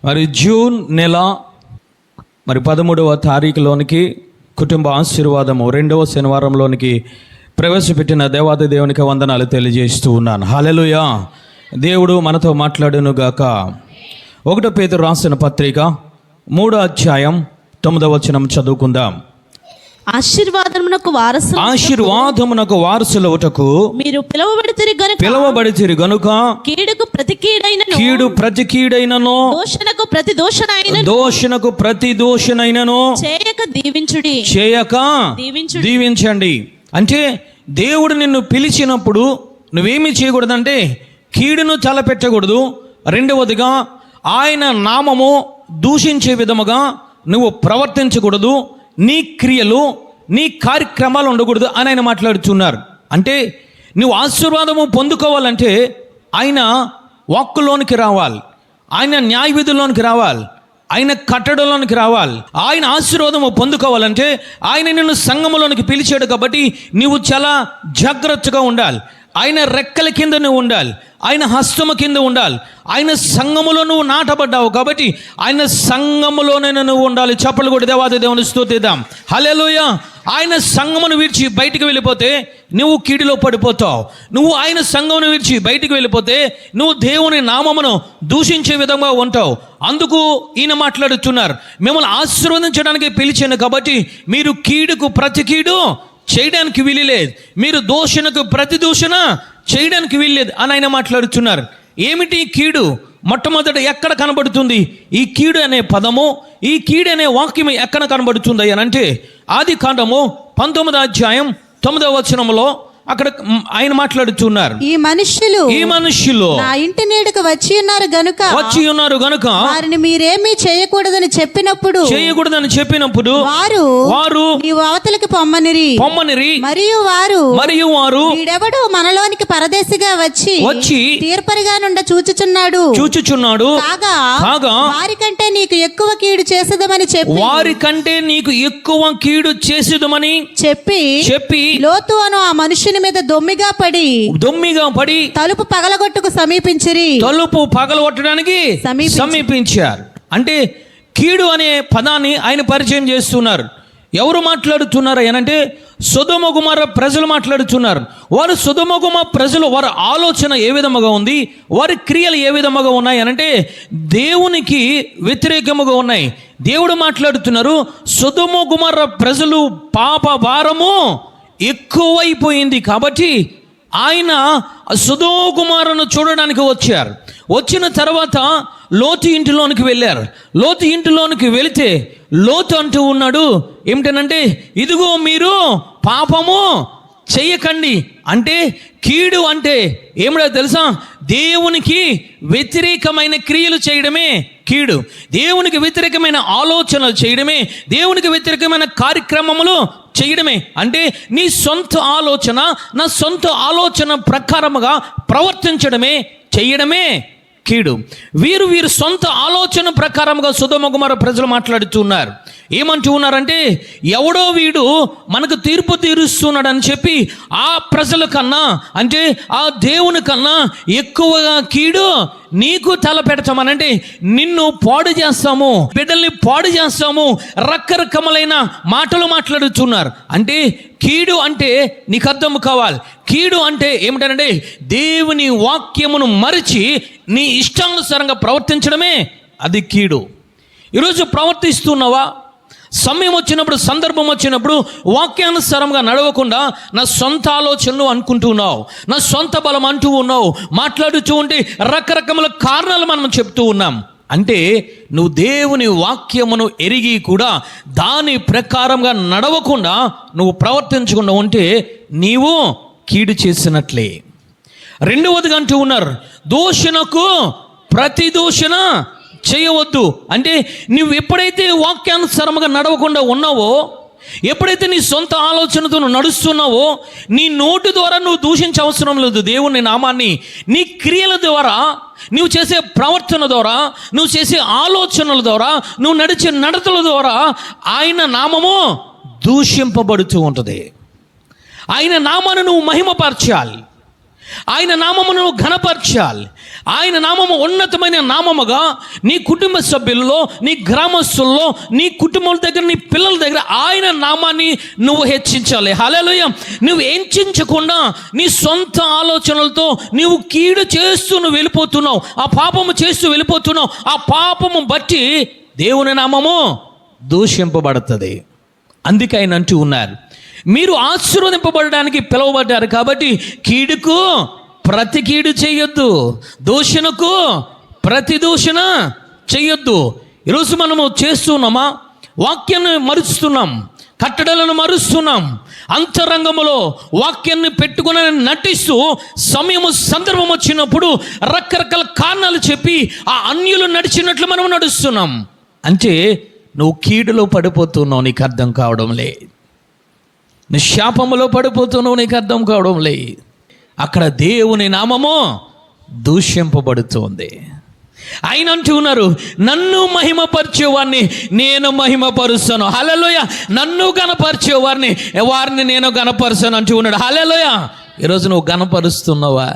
మరి జూన్ నెల 13వ తారీఖులోనికి కుటుంబ ఆశీర్వాదము 2వ శనివారంలోనికి ప్రవేశపెట్టిన దేవాది దేవునికి వందనాలు తెలియజేస్తూ ఉన్నాను. హల్లెలూయా. దేవుడు మనతో మాట్లాడును గాక. 1 పేతురు రాసిన పత్రిక 3వ అధ్యాయం 9వ వచనం చదువుకుందాం. ఆశీర్వాదమునకు వారసులవుటకు మీరు పిలువబడితిరి గనుక కీడు ప్రతి కీడైనను దోషణకు ప్రతి దోషణైనను చేయక దీవించండి. అంటే దేవుడు నిన్ను పిలిచినప్పుడు నువ్వేమి చేయకూడదంటే కీడును తలపెట్టకూడదు. రెండవదిగా ఆయన నామము దూషించే విధముగా నువ్వు ప్రవర్తించకూడదు. నీ క్రియలు నీ కార్యక్రమాలు ఉండకూడదు అని ఆయన మాట్లాడుతున్నారు. అంటే నువ్వు ఆశీర్వాదము పొందుకోవాలంటే ఆయన వాక్కులోనికి రావాలి, ఆయన న్యాయ విధుల్లోనికి రావాలి, ఆయన కట్టడంలోనికి రావాలి. ఆయన ఆశీర్వాదము పొందుకోవాలంటే ఆయన నిన్ను సంఘములోనికి పిలిచాడు కాబట్టి నువ్వు చాలా జాగ్రత్తగా ఉండాలి. ఆయన రెక్కల కింద నువ్వు ఉండాలి, ఆయన హస్తము కింద ఉండాలి. ఆయన సంఘములో నువ్వు నాటబడ్డావు కాబట్టి ఆయన సంఘములోనే నువ్వు ఉండాలి. చప్పలు కూడా దేవాది దేవుని స్తుతిద్దాం. హల్లెలూయా. ఆయన సంఘమును విడిచి బయటికి వెళ్ళిపోతే నువ్వు కీడులో పడిపోతావు. నువ్వు ఆయన సంఘమును విడిచి బయటికి వెళ్ళిపోతే నువ్వు దేవుని నామమును దూషించే విధంగా ఉంటావు. అందుకు ఈయన మాట్లాడుతున్నారు, మిమ్మల్ని ఆశీర్వదించడానికి పిలిచాను కాబట్టి మీరు కీడుకు ప్రతి కీడు చేయడానికి వీలులేదు, మీరు దూషణకు ప్రతి దూషణ చేయడానికి వీల్లేదు అని ఆయన మాట్లాడుతున్నారు. ఏమిటి కీడు? మొట్టమొదట ఎక్కడ కనబడుతుంది ఈ కీడు అనే పదము, ఈ కీడు అనే వాక్యం ఎక్కడ కనబడుతుంది అని అంటే ఆది కాండము 19వ అధ్యాయం 9వ వచనంలో అక్కడ ఆయన మాట్లాడుతున్నారు. ఈ మనుష్యులు నా ఇంటి నీడకు వచ్చి ఉన్నారు గనుక వారిని మీరేమీ చేయకూడదని చెప్పినప్పుడు వారు నీవు అవతలికి పొమ్మనిరి. మరియు వారు వీడెవడు మనలోనికి పరదేశిగా వచ్చి తీర్పరిగా నుండ చూచుచున్నాడు కాగా వారికంటే నీకు ఎక్కువ కీడు చేసేదమని చెప్పి లోతు అను ఆ మనుష్యుని మీద దొమ్మిగా పడి తలుపు పగలగొట్టడానికి సమీపించారు. అంటే కీడు అనే పదాన్ని ఆయన పరిచయం చేస్తున్నారు. ఎవరు మాట్లాడుతున్నారు అనంటే సొదొమ గొమొర్రా ప్రజలు మాట్లాడుతున్నారు. వారు సొదొమ గొమొర్రా ప్రజలు వారి ఆలోచన ఏ విధముగా ఉంది, వారి క్రియలు ఏ విధముగా ఉన్నాయి అనంటే దేవునికి వ్యతిరేకముగా ఉన్నాయి. దేవుడు మాట్లాడుతున్నారు, సొదొమ గొమొర్రా ప్రజలు పాప భారము ఎక్కువైపోయింది కాబట్టి ఆయన సొదొమ గొమొర్రాను చూడడానికి వచ్చారు. వచ్చిన తర్వాత లోతు ఇంటిలోనికి వెళ్ళారు. లోతు ఇంటిలోనికి వెళితే లోతు అంటూ ఉన్నాడు ఏమిటనంటే, ఇదిగో మీరు పాపము చెయ్యకండి. అంటే కీడు అంటే ఏమిటో తెలుసా? దేవునికి వ్యతిరేకమైన క్రియలు చేయడమే కీడు. దేవునికి వ్యతిరేకమైన ఆలోచనలు చేయడమే, దేవునికి వ్యతిరేకమైన కార్యక్రమములు చేయడమే. అంటే నీ సొంత ఆలోచన, నా సొంత ఆలోచన ప్రకారముగా ప్రవర్తించడమే, చేయడమే కీడు. వీరు సొంత ఆలోచన ప్రకారముగా సొదొమ గొమొర్రా ప్రజలు మాట్లాడుతున్నారు. ఏమంటూ ఉన్నారంటే, ఎవడో వీడు మనకు తీర్పు తీరుస్తున్నాడని చెప్పి ఆ ప్రజల కన్నా అంటే ఆ దేవుని కన్నా ఎక్కువగా కీడు నీకు తలపెడతామనంటే నిన్ను పాడు చేస్తాము, బిడ్డల్ని పాడు చేస్తాము, రకరకములైన మాటలు మాట్లాడుతున్నారు. అంటే కీడు అంటే నీకు అర్థం కావాలి. కీడు అంటే ఏమిటంటే దేవుని వాక్యమును మరిచి నీ ఇష్టానుసారంగా ప్రవర్తించడమే అది కీడు. ఈరోజు ప్రవర్తిస్తున్నావా? సమయం వచ్చినప్పుడు, సందర్భం వచ్చినప్పుడు వాక్యానుసారంగా నడవకుండా నా సొంత ఆలోచనలు అనుకుంటున్నావు, నా సొంత బలం అంటూ ఉన్నావు, మాట్లాడుతూ ఉంటే రకరకముల కారణాలు మనం చెప్తూ ఉన్నాం. అంటే నువ్వు దేవుని వాక్యమును ఎరిగి కూడా దాని ప్రకారంగా నడవకుండా నువ్వు ప్రవర్తించకుండా ఉంటే నీవు కీడు చేసినట్లే. రెండవదిగా అంటూ ఉన్నారు, దూషణకు ప్రతి దూషణ చేయవద్దు. అంటే నువ్వు ఎప్పుడైతే వాక్యానుసారంగా నడవకుండా ఉన్నావో, ఎప్పుడైతే నీ సొంత ఆలోచనతో నువ్వు నడుస్తున్నావో, నీ నోటి ద్వారా నువ్వు దూషించే అవసరం లేదు దేవుని నామాన్ని. నీ క్రియల ద్వారా, నువ్వు చేసే ప్రవర్తన ద్వారా, నువ్వు చేసే ఆలోచనల ద్వారా, నువ్వు నడిచే నడతల ద్వారా ఆయన నామము దూషింపబడుతూ ఉంటుంది. ఆయన నామాన్ని నువ్వు మహిమపరచాలి. ఆయన నామమును ఘనపరచాలి. ఆయన నామము ఉన్నతమైన నామముగా నీ కుటుంబ సభ్యుల్లో, నీ గ్రామస్తుల్లో, నీ కుటుంబం దగ్గర, నీ పిల్లల దగ్గర ఆయన నామాన్ని నువ్వు హెచ్చించాలి. హల్లెలూయా. నువ్వు హెచ్చించకుండా నీ సొంత ఆలోచనలతో నీవు కీడు చేస్తూ నువ్వు వెళ్ళిపోతున్నావు, ఆ పాపము చేస్తూ వెళ్ళిపోతున్నావు. ఆ పాపము బట్టి దేవుని నామము దూషింపబడుతుంది. అందుకే ఆయన అంటూ ఉన్నారు, మీరు ఆశీర్వదింపబడడానికి పిలువబడ్డారు కాబట్టి కీడుకు ప్రతి కీడు చేయొద్దు, దూషణకు ప్రతి దూషణ చేయొద్దు. ఈరోజు మనము చేస్తున్నామా? వాక్యాన్ని మరుస్తున్నాం, కట్టడలను మరుస్తున్నాం, అంతరంగములో వాక్యాన్ని పెట్టుకుని నటిస్తూ సమయము సందర్భం వచ్చినప్పుడు రకరకాల కారణాలు చెప్పి ఆ అన్యులు నడిచినట్లు మనం నడుస్తున్నాం. అంటే నువ్వు కీడులో పడిపోతున్నావు, నీకు అర్థం కావడం లే. నీ శాపములో పడిపోతున్నావు, నీకు అర్థం కావడం లే. అక్కడ దేవుని నామము దూషింపబడుతోంది. ఆయన అంటూ ఉన్నారు, నన్ను మహిమపరిచేవారిని నేను మహిమపరుస్తాను. హల్లెలూయా. నన్ను వారిని నేను గణపరుస్తాను అంటూ ఉన్నాడు. హల్లెలూయా. ఈరోజు నువ్వు గణపరుస్తున్నావా?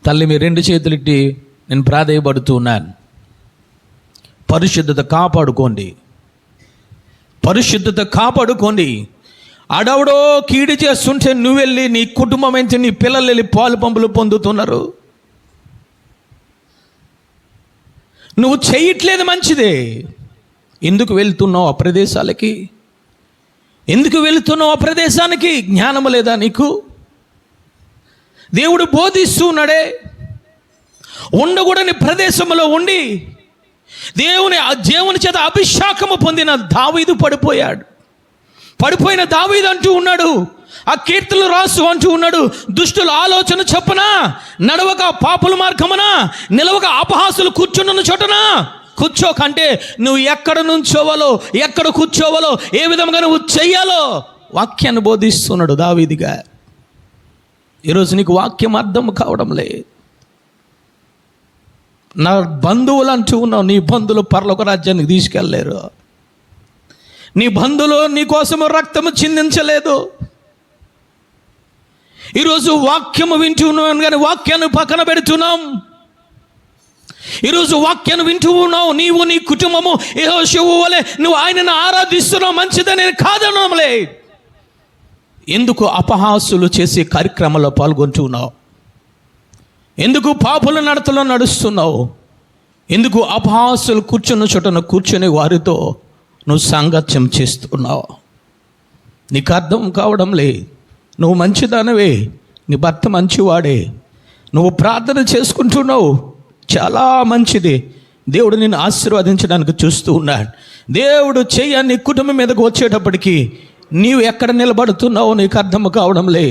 తల్లి, మీ 2 చేతులెత్తి నేను ప్రాధేయపడుతూ ఉన్నాను. పరిశుద్ధత కాపాడుకోండి, పరిశుద్ధత కాపాడుకోండి. ఆడవడో కీడు చేస్తుంటే నువ్వు వెళ్ళి, నీ కుటుంబం ఏంటి, నీ పిల్లలు వెళ్ళి పాలు పంపులు పొందుతున్నారు. నువ్వు చేయట్లేదు మంచిదే. ఎందుకు వెళ్తున్నావు ఆ ప్రదేశాలకి? ఎందుకు వెళుతున్నావు ఆ ప్రదేశానికి? జ్ఞానము లేదా నీకు? దేవుడు బోధిస్తూ ఉన్నాడే. ఉండకూడని ప్రదేశంలో ఉండి దేవుని చేత అభిషేకము పొందిన దావీదు పడిపోయిన దావీదు అంటూ ఉన్నాడు, ఆ కీర్తనలు రాస్తూ అంటూ ఉన్నాడు, దుష్టుల ఆలోచన చొప్పున నడవక, పాపుల మార్గమున నిలవక, అపహాసులు కూర్చున్న చోటన కూర్చోకంటే నువ్వు ఎక్కడ నుంచోవాలో, ఎక్కడ కూర్చోవాలో, ఏ విధంగా నువ్వు చెయ్యాలో వాక్యాన్ని బోధిస్తున్నాడు దావీదుగా. ఈరోజు నీకు వాక్యం అర్థం కావడం లేదు. నా బంధువులు అంటూ ఉన్నావు, నీ బంధువులు పరలోక రాజ్యానికి తీసుకెళ్ళలేరు. నీ బంధువులు నీ కోసము రక్తము చిందించలేదు. ఈరోజు వాక్యము వింటూ ఉన్నాను కానీ వాక్యాన్ని పక్కన పెడుతున్నాం. ఈరోజు వాక్యాన్ని వింటూ ఉన్నావు, నీవు నీ కుటుంబము యెహోషువ వలె నువ్వు ఆయనను ఆరాధిస్తున్నావు, మంచిదని నేను కాదనలే. ఎందుకు అపహాసులు చేసే కార్యక్రమంలో పాల్గొంటున్నావు? ఎందుకు పాపుల నడతలో నడుస్తున్నావు? ఎందుకు అపహాసులు కూర్చున్న చోటను కూర్చొని వారితో నువ్వు సాంగత్యం చేస్తున్నావు? నీకు అర్థం కావడం లే. నువ్వు మంచిదానవే, నీ భర్త మంచివాడే, నువ్వు ప్రార్థన చేసుకుంటున్నావు, చాలా మంచిది. దేవుడు నిన్ను ఆశీర్వదించడానికి చూస్తూ ఉన్నాడు. దేవుడు చెయ్యి నీ కుటుంబం మీదకు వచ్చేటప్పటికి నీవు ఎక్కడ నిలబడుతున్నావో నీకు అర్థం కావడం లే.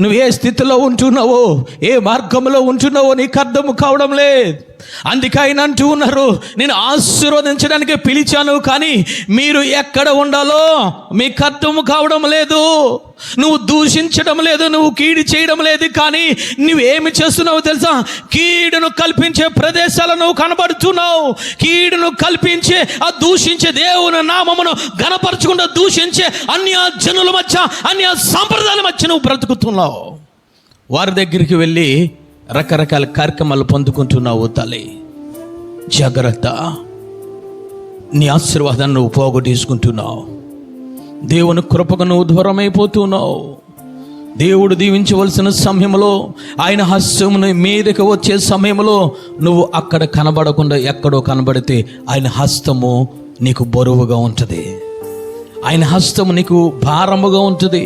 నువ్వు ఏ స్థితిలో ఉంటున్నావో, ఏ మార్గంలో ఉంటున్నావో నీకు అర్థం కావడం లేదు. అందుకే ఆయన అంటూ ఉన్నారు, నేను ఆశీర్వదించడానికి పిలిచాను కానీ మీరు ఎక్కడ ఉండాలో మీకు అర్థం కావడం లేదు. నువ్వు దూషించడం లేదు, నువ్వు కీడు చేయడం లేదు, కానీ నువ్వేమి చేస్తున్నావు తెలుసా? కీడును కల్పించే ప్రదేశాలను నువ్వు కనబడుతున్నావు. కీడును కల్పించే, ఆ దూషించే దేవుని నామమును ఘనపరచకుండా దూషించే అన్య జనుల మధ్య, అన్య సాంప్రదాయాల మధ్య నువ్వు బ్రతుకుతున్నావు. వారి దగ్గరికి వెళ్ళి రకరకాల కార్యక్రమాలు పొందుకుంటున్నావు. తల్లి, జాగ్రత్త. నీ ఆశీర్వాదాన్ని నువ్వు పోగొట్టుకుంటున్నావు. దేవుని కృపకు నువ్వు దూరమైపోతున్నావు. దేవుడు దీవించవలసిన సమయంలో, ఆయన హస్తమును మీదకి వచ్చే సమయంలో నువ్వు అక్కడ కనబడకుండా ఎక్కడో కనబడితే ఆయన హస్తము నీకు బరువుగా ఉంటుంది, ఆయన హస్తము నీకు భారముగా ఉంటుంది.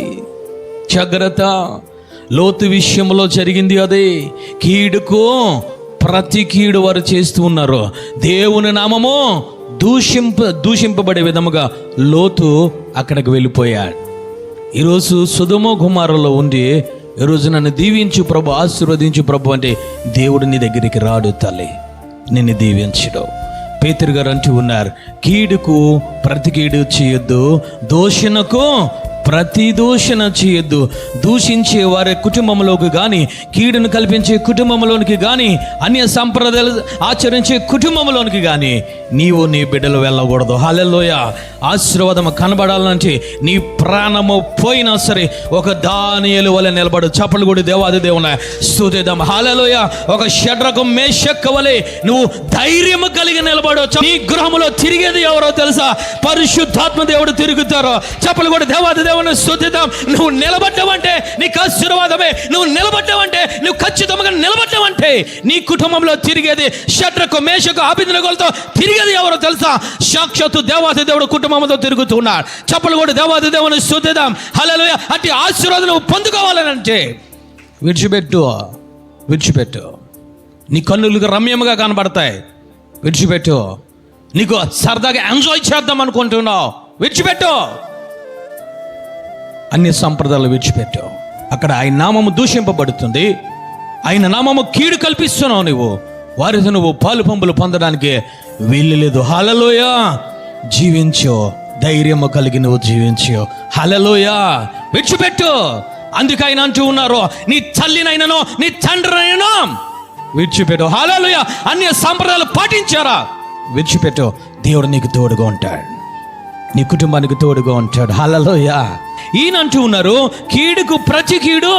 జాగ్రత్త. లోతు విషయంలో జరిగింది అదే. కీడుకు ప్రతి కీడు వారు చేస్తూ ఉన్నారు. దేవుని నామము దూషింపబడే విధముగా లోతు అక్కడికి వెళ్ళిపోయాడు. ఈరోజు సొదొమ గుమొర్రాలో ఉండి ఈరోజు నన్ను దీవించు ప్రభు, ఆశీర్వదించు ప్రభు అంటే దేవుడు నీ దగ్గరికి రాడు. తల్లి, నిన్ను దీవించడు. పేతురు గారు అంటూ ఉన్నారు, కీడుకు ప్రతి కీడు చేయొద్దు, దూషణకు ప్రతి దూషణ చేయొద్దు. దూషించే వారి కుటుంబంలోకి కానీ, కీడును కల్పించే కుటుంబంలోనికి కానీ, అన్య సంప్రదాయాలు ఆచరించే కుటుంబంలోనికి కానీ నీవు నీ బిడ్డలు వెళ్ళకూడదు. హల్లెలూయా. ఆశీర్వాదం కనబడాలంటే నీ ప్రాణము పోయినా సరే ఒక దానియేలు వలె నిలబడు. చప్పలు కూడా దేవాది దేవుని స్తుతిద్దాం. హల్లెలూయా. ఒక షడ్రకు మేషక్ వలె నువ్వు ధైర్యము కలిగి నిలబడు. నీ గృహములో తిరిగేది ఎవరో తెలుసా? పరిశుద్ధాత్మ దేవుడు తిరుగుతారో. చప్పలు కూడా దేవాది దేవుని స్తుతిద్దాం. నువ్వు నిలబడ్డావంటే నీకు ఆశీర్వాదమే. నువ్వు నిలబడ్డావంటే, నువ్వు ఖచ్చితంగా నిలబడ్డావంటే నీ కుటుంబంలో తిరిగేది షడ్రకు మేషకు అబేద్నెగోలతో తిరిగేది ఎవరో తెలుసా? సాక్షాత్తు దేవాది దేవుడు కుటుంబంతో తిరుగుతున్నాడు. చప్పలు కూడా దేవాది దేవుని స్తుతిద్దాం. హల్లెలూయా. అట్టి ఆశీర్వాదం నువ్వు పొందుకోవాలనంటే విడిచిపెట్టు. నీ కన్నులకు రమ్యముగా కనబడతాయి, విడిచిపెట్టు. నీకు సరదాగా ఎంజాయ్ చేద్దాం అనుకుంటున్నావు, విడిచిపెట్టు. అన్ని సంప్రదాయాలు విడిచిపెట్టు. అక్కడ ఆయన నామము దూషింపబడుతుంది, ఆయన నామము కీడు కల్పిస్తున్నావు. నువ్వు వారితో నువ్వు పాలు పంపులు పొందడానికి వీలు లేదు. హల్లెలూయా. జీవించు, ధైర్యము కలిగి నువ్వు జీవించు. హల్లెలూయా. విడిచిపెట్టు. అందుకు ఆయన అంటూ ఉన్నారు, నీ తల్లినైనను నీ తండ్రినైనా విడిచిపెట్టు. హల్లెలూయా. అన్య సంప్రదాయాలు పాటించారా? విడిచిపెట్టు. దేవుడు నీకు తోడుగా ఉంటాడు, నీ కుటుంబానికి తోడుగా ఉంటాడు. హల్లెలూయా. ఈయన అంటూ ఉన్నారు, కీడుకు ప్రతి కీడు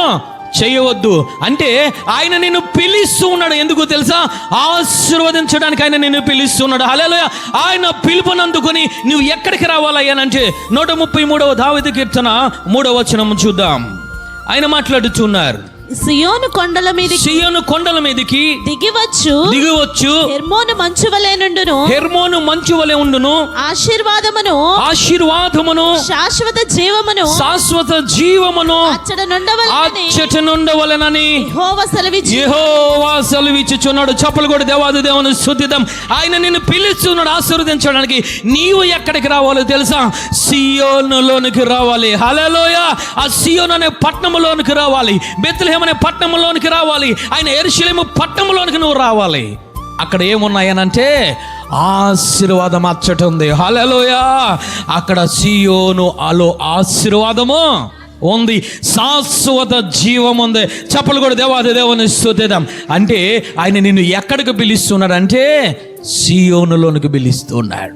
చేయవద్దు. అంటే ఆయన నిన్ను పిలుస్తూ ఉన్నాడు. ఎందుకు తెలుసా? ఆశీర్వదించడానికి ఆయన నిన్ను పిలుస్తున్నాడు. హల్లెలూయా. ఆయన పిలుపునందుకొని నువ్వు ఎక్కడికి రావాలయ్యానంటే 133వ దావీదు కీర్తన 3వ వచనం చూద్దాం. ఆయన మాట్లాడుతున్నారు, సియోను కొండల మీదకి దిగివచ్చు హెర్మోను మంచు వలె నుండును ఆశీర్వాదమును శాశ్వత జీవమును అచ్చట నుండవలెనని యెహోవా సెలవిచ్చుచున్నాడు. చప్పలు కూడా దేవాది దేవుని స్తుతిద్దాం. ఆయన నిన్ను పిలుస్తున్నాడు ఆశీర్వదించడానికి. నీవు ఎక్కడికి రావాలో తెలుసా? సియోనులోనికి రావాలి. హల్లెలూయా. ఆ సియోను అనే పట్టణంలోనికి రావాలి, బెత్లెహేము అనే పట్టణంలోనికి రావాలి, ఆయన యెరూషలేము పట్టణంలోనికి నువ్వు రావాలి. అక్కడ ఏమున్నాయనంటే ఆశీర్వాదం అచ్చట ఉంది. హల్లెలూయా. అక్కడ సియోను అలో ఆశీర్వాదము ఉంది, శాశ్వత జీవం ఉంది. చప్పలు కూడా దేవాది దేవుని స్తుతిద్దాం. అంటే ఆయన నిన్ను ఎక్కడికి పిలుస్తున్నాడంటే సియోనులోనికి పిలుస్తున్నాడు,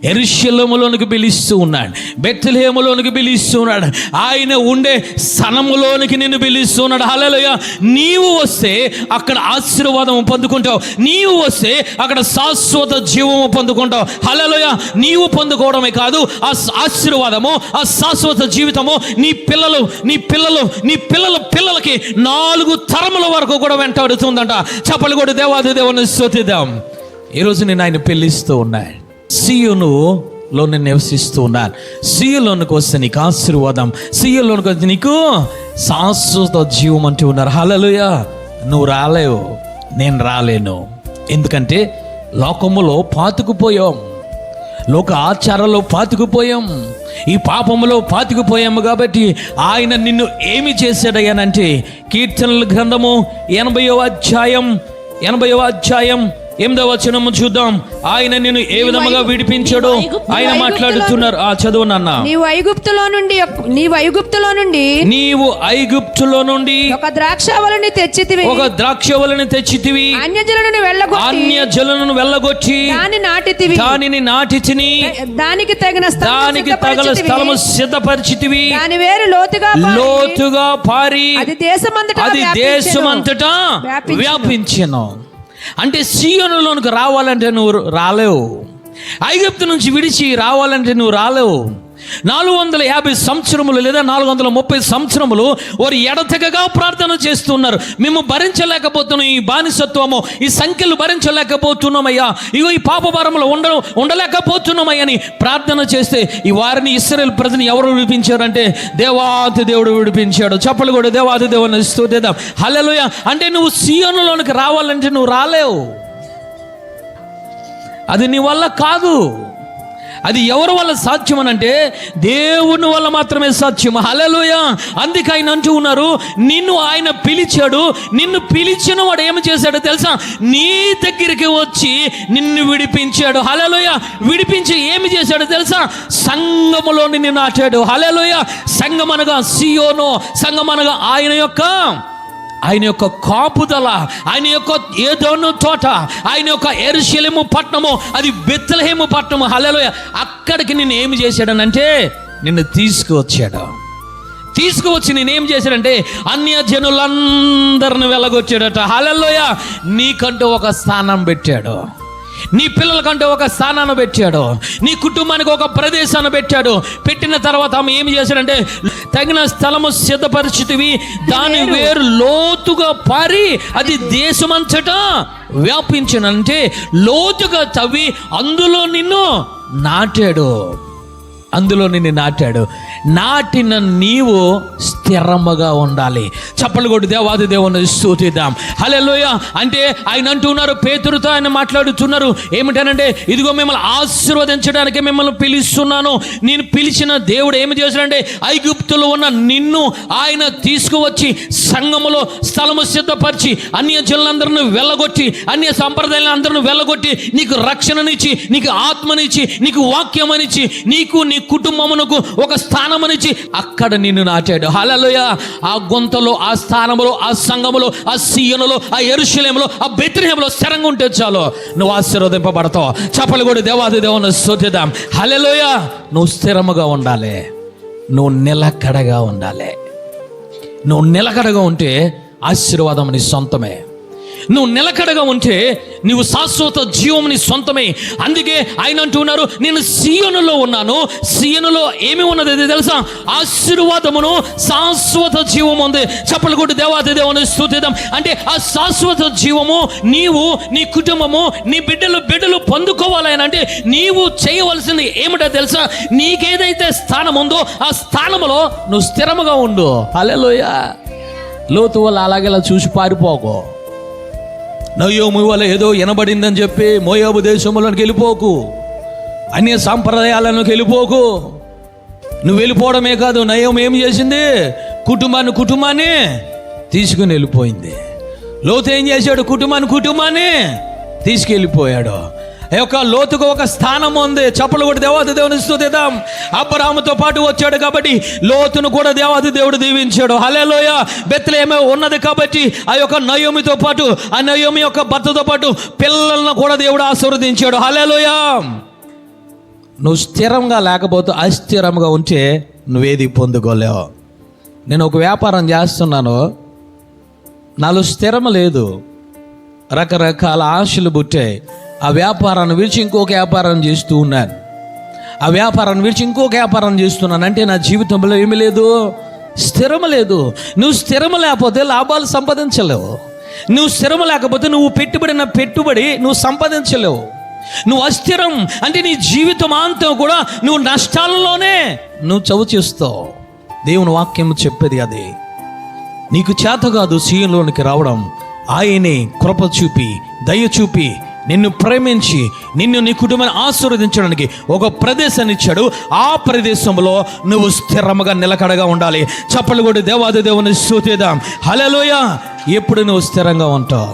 యెరూషలేములోనికి పిలుస్తూ ఉన్నాడు, బెత్లెహేములోనికి పిలుస్తూ ఉన్నాడు, ఆయన ఉండే స్థలములోనికి నిన్ను పిలుస్తున్నాడు. హల్లెలూయా. నీవు వస్తే అక్కడ ఆశీర్వాదం పొందుకుంటావు, నీవు వస్తే అక్కడ శాశ్వత జీవము పొందుకుంటావు. హల్లెలూయా. నీవు పొందుకోవడమే కాదు, ఆ ఆశీర్వాదము, ఆ శాశ్వత జీవితము నీ పిల్లల పిల్లలకి 4 తరముల వరకు కూడా వెంటాడుతుందంట. చప్పలు కూడా దేవాది దేవుని స్తుతిద్దాం. ఈరోజు నేను ఆయన పిలుస్తూ ఉన్నాను, సియోనులో నేను నివసిస్తూ ఉన్నాను. సియోనులోనికి వస్తే నీకు ఆశీర్వాదం, సియోనులోనికి వస్తే నీకు శాశ్వత జీవం అంటూ ఉన్నారు. హల్లెలూయా. నువ్వు రాలేవు, నేను రాలేను. ఎందుకంటే లోకములో పాతుకుపోయాం, లోక ఆచారాల్లో పాతుకుపోయాం, ఈ పాపములో పాతుకుపోయాము. కాబట్టి ఆయన నిన్ను ఏమి చేశాడయ్యానంటే కీర్తనల గ్రంథము 80వ అధ్యాయం 8వ వచనము చూద్దాం. ఆయన నిన్ను ఏ విధముగా విడిపించాడు ఆయన మాట్లాడుతున్నారు. చదువు నాన్న. నీవు ఐగుప్తులో నుండి ఒక ద్రాక్షవల్లిని తెచ్చితివి అన్యజనులను వెళ్ళగొట్టి దానిని నాటితిని దానికి తగిన స్థలము సిద్ధపరిచితివి. దాని వేరు లోతుగా పారి అది దేశమంతటా వ్యాపించెను. అంటే సియోనులోనికి రావాలంటే నువ్వు రాలేవు, ఐగుప్తు నుంచి విడిచి రావాలంటే నువ్వు రాలేవు. 450 సంవత్సరములు లేదా 430 సంవత్సరములు వారు ఎడతెగగా ప్రార్థన చేస్తున్నారు. మేము భరించలేకపోతున్నాం, ఈ బానిసత్వము, ఈ సంఖ్యలు భరించలేకపోతున్నామయ్యా, ఇగో ఈ పాప భారములు ఉండలేకపోతున్నామయ్యని ప్రార్థన చేస్తే ఈ వారిని ఇశ్రాయేలు ప్రజని ఎవరు విడిపించారంటే దేవాది దేవుడు విడిపించాడు. చప్పలు కూడా దేవాది దేవుని స్తుతిద్దాం. హల్లెలూయా. అంటే నువ్వు సియోనులోనికి రావాలంటే నువ్వు రాలేవు, అది నీ వల్ల కాదు. అది ఎవరి వల్ల సాధ్యం అని అంటే దేవుని వల్ల మాత్రమే సాధ్యం. హల్లెలూయా. అందుకే ఆయన అంటూ ఉన్నారు, నిన్ను ఆయన పిలిచాడు, నిన్ను పిలిచిన వాడు ఏమి చేశాడో తెలుసా? నీ దగ్గరికి వచ్చి నిన్ను విడిపించాడు. హల్లెలూయా. విడిపించి ఏమి చేశాడో తెలుసా? సంఘములో నిన్ను నాటాడు. హల్లెలూయా. సంఘం అనగా సియోను, సంఘం అనగా ఆయన యొక్క కాపుదల, ఆయన యొక్క ఏదోను తోట, ఆయన యొక్క యెరూషలేము పట్టణము, అది బెత్లెహేము పట్టణము. హల్లెలూయా. అక్కడికి నిన్ను ఏమి చేశాడనంటే నిన్ను తీసుకువచ్చి నేనేం చేశాడంటే అన్యజనులందరిని వెళ్ళగొచ్చాడట. హల్లెలూయా. నీకంటూ ఒక స్థానం పెట్టాడు, నీ పిల్లలకంటే ఒక స్థానాన్ని పెట్టాడు, నీ కుటుంబానికి ఒక ప్రదేశాన్ని పెట్టాడు. పెట్టిన తర్వాత ఆమె ఏమి చేశాడంటే తగిన స్థలము సిద్ధపరిచితివి, దాని వేరు లోతుగా పారి అది దేశమంతటా వ్యాపించనంటే లోతుగా తవ్వి అందులో నిన్ను నాటాడు. నాటిన నీవు స్థిరముగా ఉండాలి. చప్పలు కొట్టి దేవాది దేవుని స్తుతిద్దాం. హల్లెలూయా. అంటే ఆయన అంటున్నారు, పేతురుతో ఆయన మాట్లాడుతున్నారు ఏమిటనంటే, ఇదిగో మిమ్మల్ని ఆశీర్వదించడానికి మిమ్మల్ని పిలుస్తున్నాను. నేను పిలిచిన దేవుడు ఏమి చేశాడంటే ఐగుప్తులో ఉన్న నిన్ను ఆయన తీసుకువచ్చి సంఘములో స్థలము సిద్ధపరిచి అన్యజనులందరిని వెళ్ళగొట్టి, అన్య సంప్రదాయాలందరిని వెళ్ళగొట్టి, నీకు రక్షణనిచ్చి, నీకు ఆత్మనిచ్చి, నీకు వాక్యమనిచ్చి, నీకు నీ కుటుంబమునకు ఒక స్థానమనిచ్చి అక్కడ నిన్ను నాటాడు. హల్లెలూయా. ఆ గుంతలో, ఆ స్థానములో, ఆ సంఘములో, ఆ సీయోనులో, ఆ యెరూషలేములో, ఆ బెత్లెహేములో స్థిరంగా ఉంటే చాలు, నువ్వు ఆశీర్వదింపబడతావు. చప్పలు కూడా దేవాది దేవుని స్తుతిద్దాం. హల్లెలూయా. నువ్వు స్థిరముగా ఉండాలి, నువ్వు నిలకడగా ఉండాలి. నువ్వు నిలకడగా ఉంటే ఆశీర్వాదం నీ సొంతమే. నువ్వు నిలకడగా ఉంటే నీవు శాశ్వత జీవం నీ సొంతమే. అందుకే ఆయన అంటున్నారు, నేను సీయోనులో ఉన్నాను. సీయోనులో ఏమి ఉన్నది తెలుసా? ఆశీర్వాదమును శాశ్వత జీవము ఉంది. చప్పలు కొట్టి దేవాది దేవుని స్తుతిద్దాం. అంటే ఆ శాశ్వత జీవము నీవు, నీ కుటుంబము, నీ బిడ్డలు పొందుకోవాలి అంటే నీవు చేయవలసింది ఏమిటో తెలుసా? నీకేదైతే స్థానం ఉందో ఆ స్థానములో నువ్వు స్థిరముగా ఉండు. హల్లెలూయా. లోతు వల్ల అలాగేలా చూసి పారిపోకు. నయోమి వల్ల ఏదో వినబడిందని చెప్పి మోయాబు దేశంలోకి వెళ్ళిపోకు, అన్య సాంప్రదాయాలకు వెళ్ళిపోకు. నువ్వు వెళ్ళిపోవడమే కాదు, నయోమి ఏం చేసింది? కుటుంబాన్ని తీసుకుని వెళ్ళిపోయింది. లోతు ఏం చేశాడు? కుటుంబాన్ని తీసుకెళ్ళిపోయాడు. యొక్క లోతుకు ఒక స్థానం ఉంది. చప్పలు కూడా దేవాది దేవుని స్తుతిద్దాం. అబ్రాహాముతో పాటు వచ్చాడు కాబట్టి లోతును కూడా దేవాది దేవుడు దీవించాడు. హల్లెలూయా. బెత్లెహేము ఉన్నది కాబట్టి ఆ యొక్క నయోమితో పాటు, ఆ నయోమి యొక్క భర్తతో పాటు పిల్లలను కూడా దేవుడు ఆశీర్వదించాడు. హల్లెలూయా. నువ్వు స్థిరంగా లేకపోతే అస్థిరంగా ఉంటే నువ్వేది పొందుకోలేవు. నేను ఒక వ్యాపారం చేస్తున్నాను, నాలో స్థిరం లేదు, రకరకాల ఆశలు పుట్టాయి. ఆ వ్యాపారాన్ని విడిచి ఇంకొక వ్యాపారం చేస్తూ ఉన్నాను, ఆ వ్యాపారాన్ని విడిచి ఇంకొక వ్యాపారం చేస్తున్నాను. అంటే నా జీవితంలో ఏమీ లేదు, స్థిరం లేదు. నువ్వు స్థిరం లేకపోతే లాభాలు సంపాదించలేవు. నువ్వు స్థిరం లేకపోతే నువ్వు పెట్టుబడి నువ్వు సంపాదించలేవు. నువ్వు అస్థిరం అంటే నీ జీవితం అంతా కూడా నువ్వు నష్టాలలోనే నువ్వు చవి చేస్తావు. దేవుని వాక్యం చెప్పేది అది. నీకు చేత కాదు సీయోనులోనికి రావడం. ఆయనే కృప చూపి, దయ చూపి, నిన్ను ప్రేమించి, నిన్ను నీ కుటుంబాన్ని ఆశీర్వదించడానికి ఒక ప్రదేశాన్ని ఇచ్చాడు. ఆ ప్రదేశంలో నువ్వు స్థిరముగా నిలకడగా ఉండాలి. చప్పలు కొట్టి దేవాది దేవుని స్తుతిద్దాం. హల్లెలూయా. ఎప్పుడు నువ్వు స్థిరంగా ఉంటావు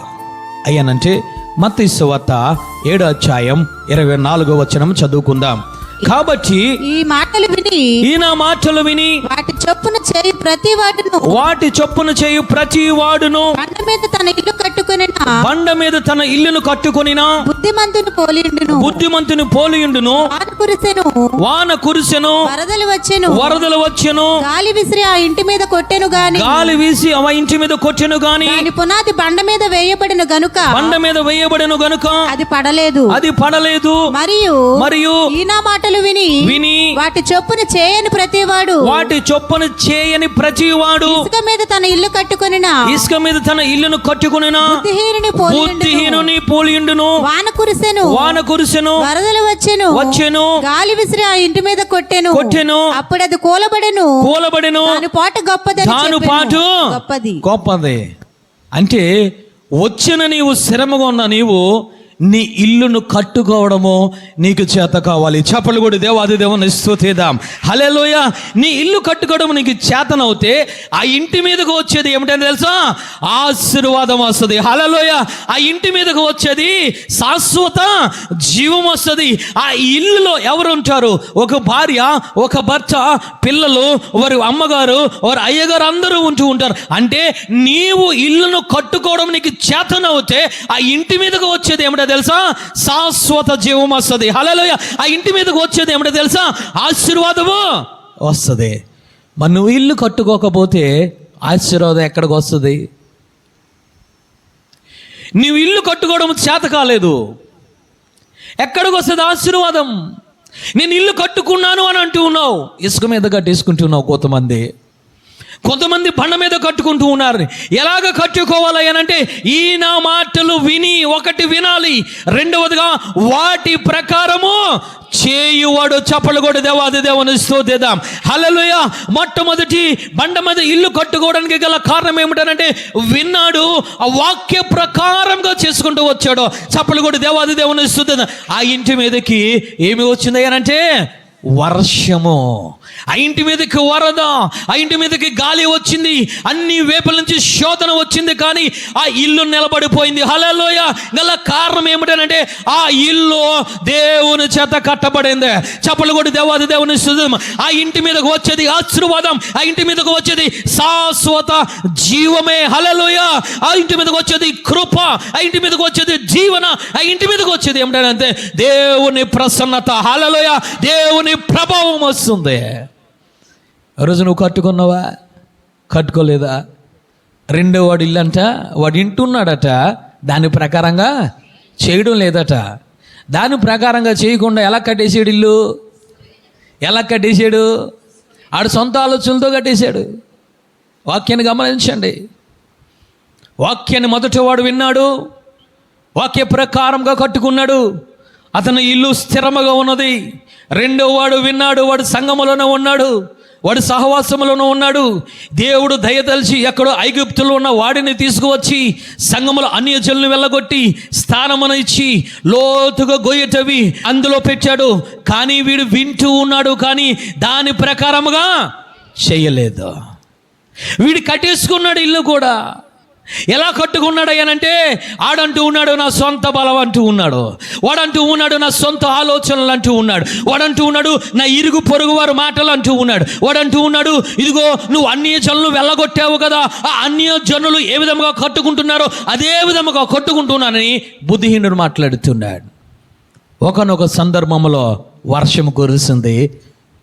అయ్యానంటే మత్తయి సువార్త 7వ అధ్యాయం 24వ వచనం చదువుకుందాం. కాబట్టి ఈ మాటలు విని వాటి చొప్పున చేయు ప్రతి వాడును బండ మీద తన ఇల్లును కట్టుకొనినా బుద్ధిమంతుని పోలియుండును. వాన కురిసెను, వరదలు వచ్చెను, గాలి వీసి ఆ ఇంటి మీద కొట్టెను గాని దాని పునాది బండ మీద వేయబడిన గనుక అది పడలేదు. మరియు ఈ నా మాటలు విని వాటి చొప్పున చేయని ప్రతివాడు ఇసుక మీద తన ఇల్లును కట్టుకొనినా బుద్ధిహీనుని పోలియుండును. వాన కురిసెను, వరదలు వచ్చెను, గాలి విసిరి ఆ ఇంటి మీద కొట్టెను. అప్పుడు అది కూలబడెను. దాని పాటు గొప్పది. అంటే వచ్చిన నీవు స్థిరముగా ఉన్న నీవు నీ ఇల్లును కట్టుకోవడము నీకు చేత కావాలి. చప్పలు కూడా దేవాది దేవుని స్తుతిద్దాం. హల్లెలూయ. నీ ఇల్లు కట్టుకోవడం నీకు చేతనవుతే ఆ ఇంటి మీదకు వచ్చేది ఏమిటని తెలుసా? ఆశీర్వాదం వస్తుంది. హల్లెలూయ. ఆ ఇంటి మీదకు వచ్చేది శాశ్వత జీవం వస్తుంది. ఆ ఇల్లులో ఎవరు ఉంటారు? ఒక భార్య, ఒక భర్త, పిల్లలు, వారి అమ్మగారు, వారి అయ్యగారు అందరూ ఉంటూ ఉంటారు. అంటే నీవు ఇల్లును కట్టుకోవడం నీకు చేతనవుతే ఆ ఇంటి మీదకు వచ్చేది ఏమిటో తెలుసా? శాశ్వత జీవం వస్తుంది. హల్లెలూయా. ఆ ఇంటి మీదకు వచ్చేది ఏమిటో తెలుసా? ఆశీర్వాదము వస్తుంది. మరి నువ్వు ఇల్లు కట్టుకోకపోతే ఆశీర్వాదం ఎక్కడికి వస్తుంది? నువ్వు ఇల్లు కట్టుకోవడం చేత కాలేదు, ఎక్కడికి వస్తుంది ఆశీర్వాదం? నేను ఇల్లు కట్టుకున్నాను అని అంటూ ఉన్నావు, ఇసుక మీద కట్టేసుకుంటున్నావు. కొంతమంది బండ మీద కట్టుకుంటూ ఉన్నారు. ఎలాగ కట్టుకోవాలి అని అంటే, ఈ నా మాటలు విని ఒకటి వినాలి, రెండవదిగా వాటి ప్రకారము చేయువాడు. చప్పలు కూడా దేవాది దేవుని స్తుతిద్దాం. హల్లెలూయా. మొట్టమొదటి బండ మీద ఇల్లు కట్టుకోవడానికి గల కారణం ఏమిటనంటే, విన్నాడు, ఆ వాక్య ప్రకారంగా చేసుకుంటూ వచ్చాడు. చప్పలు కూడా దేవాది దేవుని స్తుతిద్దాం. ఆ ఇంటి మీదకి ఏమి వచ్చింది అని అంటే వర్షము. ఆ ఇంటి మీదకి వరద, ఆ ఇంటి మీదకి గాలి వచ్చింది, అన్ని వైపుల నుంచి శోధన వచ్చింది, కానీ ఆ ఇల్లు నిలబడిపోయింది. హల్లెలూయా. గల కారణం ఏమిటనంటే, ఆ ఇల్లు దేవుని చేత కట్టబడింది. చప్పలు కొట్టి దేవాది దేవుని స్తుతిద్దాం. ఆ ఇంటి మీదకు వచ్చేది ఆశీర్వాదం, ఆ ఇంటి మీదకు వచ్చేది శాశ్వత జీవమే. హల్లెలూయా. ఆ ఇంటి మీదకు వచ్చేది కృప, ఆ ఇంటి మీదకు వచ్చేది జీవన, ఆ ఇంటి మీదకు వచ్చేది ఏమిటంటే దేవుని ప్రసన్నత. హల్లెలూయా. దేవుని ప్రభావం వస్తుంది. రోజు నువ్వు కట్టుకున్నావా? కట్టుకోలేదా? రెండో వాడు ఇల్లు అంట, వాడు ఇంటున్నాడట, దాని ప్రకారంగా చేయడం లేదట. దాని ప్రకారంగా చేయకుండా ఎలా కట్టేసాడు ఇల్లు? ఎలా కట్టేశాడు? ఆడు సొంత ఆలోచనలతో కట్టేశాడు. వాక్యాన్ని గమనించండి. వాక్యాన్ని మొదటి వాడు విన్నాడు, వాక్య ప్రకారంగా కట్టుకున్నాడు, అతని ఇల్లు స్థిరముగా ఉన్నది. రెండో వాడు విన్నాడు, వాడు సంఘములోనే ఉన్నాడు, వాడు సహవాసములోనూ ఉన్నాడు. దేవుడు దయతలిచి ఎక్కడో ఐగుప్తులో ఉన్న వాడిని తీసుకువచ్చి సంఘములో అన్యజనులను వెళ్ళగొట్టి స్థానమును ఇచ్చి లోతుగా గొయ్యటవి అందులో పెట్టాడు. కానీ వీడు వింటూ ఉన్నాడు, కానీ దాని ప్రకారముగా చేయలేదు. వీడు కట్టేసుకున్నాడు ఇల్లు కూడా. ఎలా కట్టుకున్నాడు అనంటే, ఆడంటూ ఉన్నాడు నా సొంత బలం అంటూ ఉన్నాడు, వాడంటూ ఉన్నాడు నా సొంత ఆలోచనలు అంటూ ఉన్నాడు, వాడంటూ ఉన్నాడు నా ఇరుగు పొరుగు వారు మాటలు అంటూ ఉన్నాడు, వాడంటూ ఉన్నాడు ఇదిగో నువ్వు అన్య జనులు వెళ్ళగొట్టావు కదా, ఆ అన్య జనులు ఏ విధముగా కట్టుకుంటున్నారో అదే విధముగా కట్టుకుంటున్నానని బుద్ధిహీనుడు మాట్లాడుతున్నాడు. ఒకనొక సందర్భంలో వర్షం కురిసింది,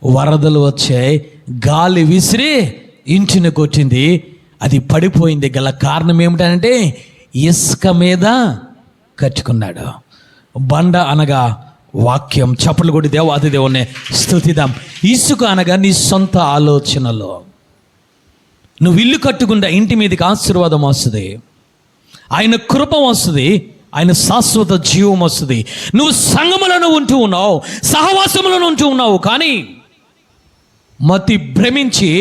వరదలు వచ్చాయి, గాలి విసిరి ఇంటిని కొట్టింది, అది పడిపోయింది. గల కారణం ఏమిటంటే ఇసుక మీద కట్టుకున్నాడు. బండ అనగా వాక్యం. చప్పలు కొట్టి దేవాది దేవుణ్ణి స్తుతిద్దాం. ఇసుక అనగా నీ సొంత ఆలోచనలో. నువ్వు ఇల్లు కట్టుకుంటే ఇంటి మీదకి ఆశీర్వాదం వస్తుంది, ఆయన కృప వస్తుంది, ఆయన శాశ్వత జీవం వస్తుంది. నువ్వు సంఘములను ఉంటూ ఉన్నావు, సహవాసములను ఉంటూ ఉన్నావు, కానీ మతి భ్రమించి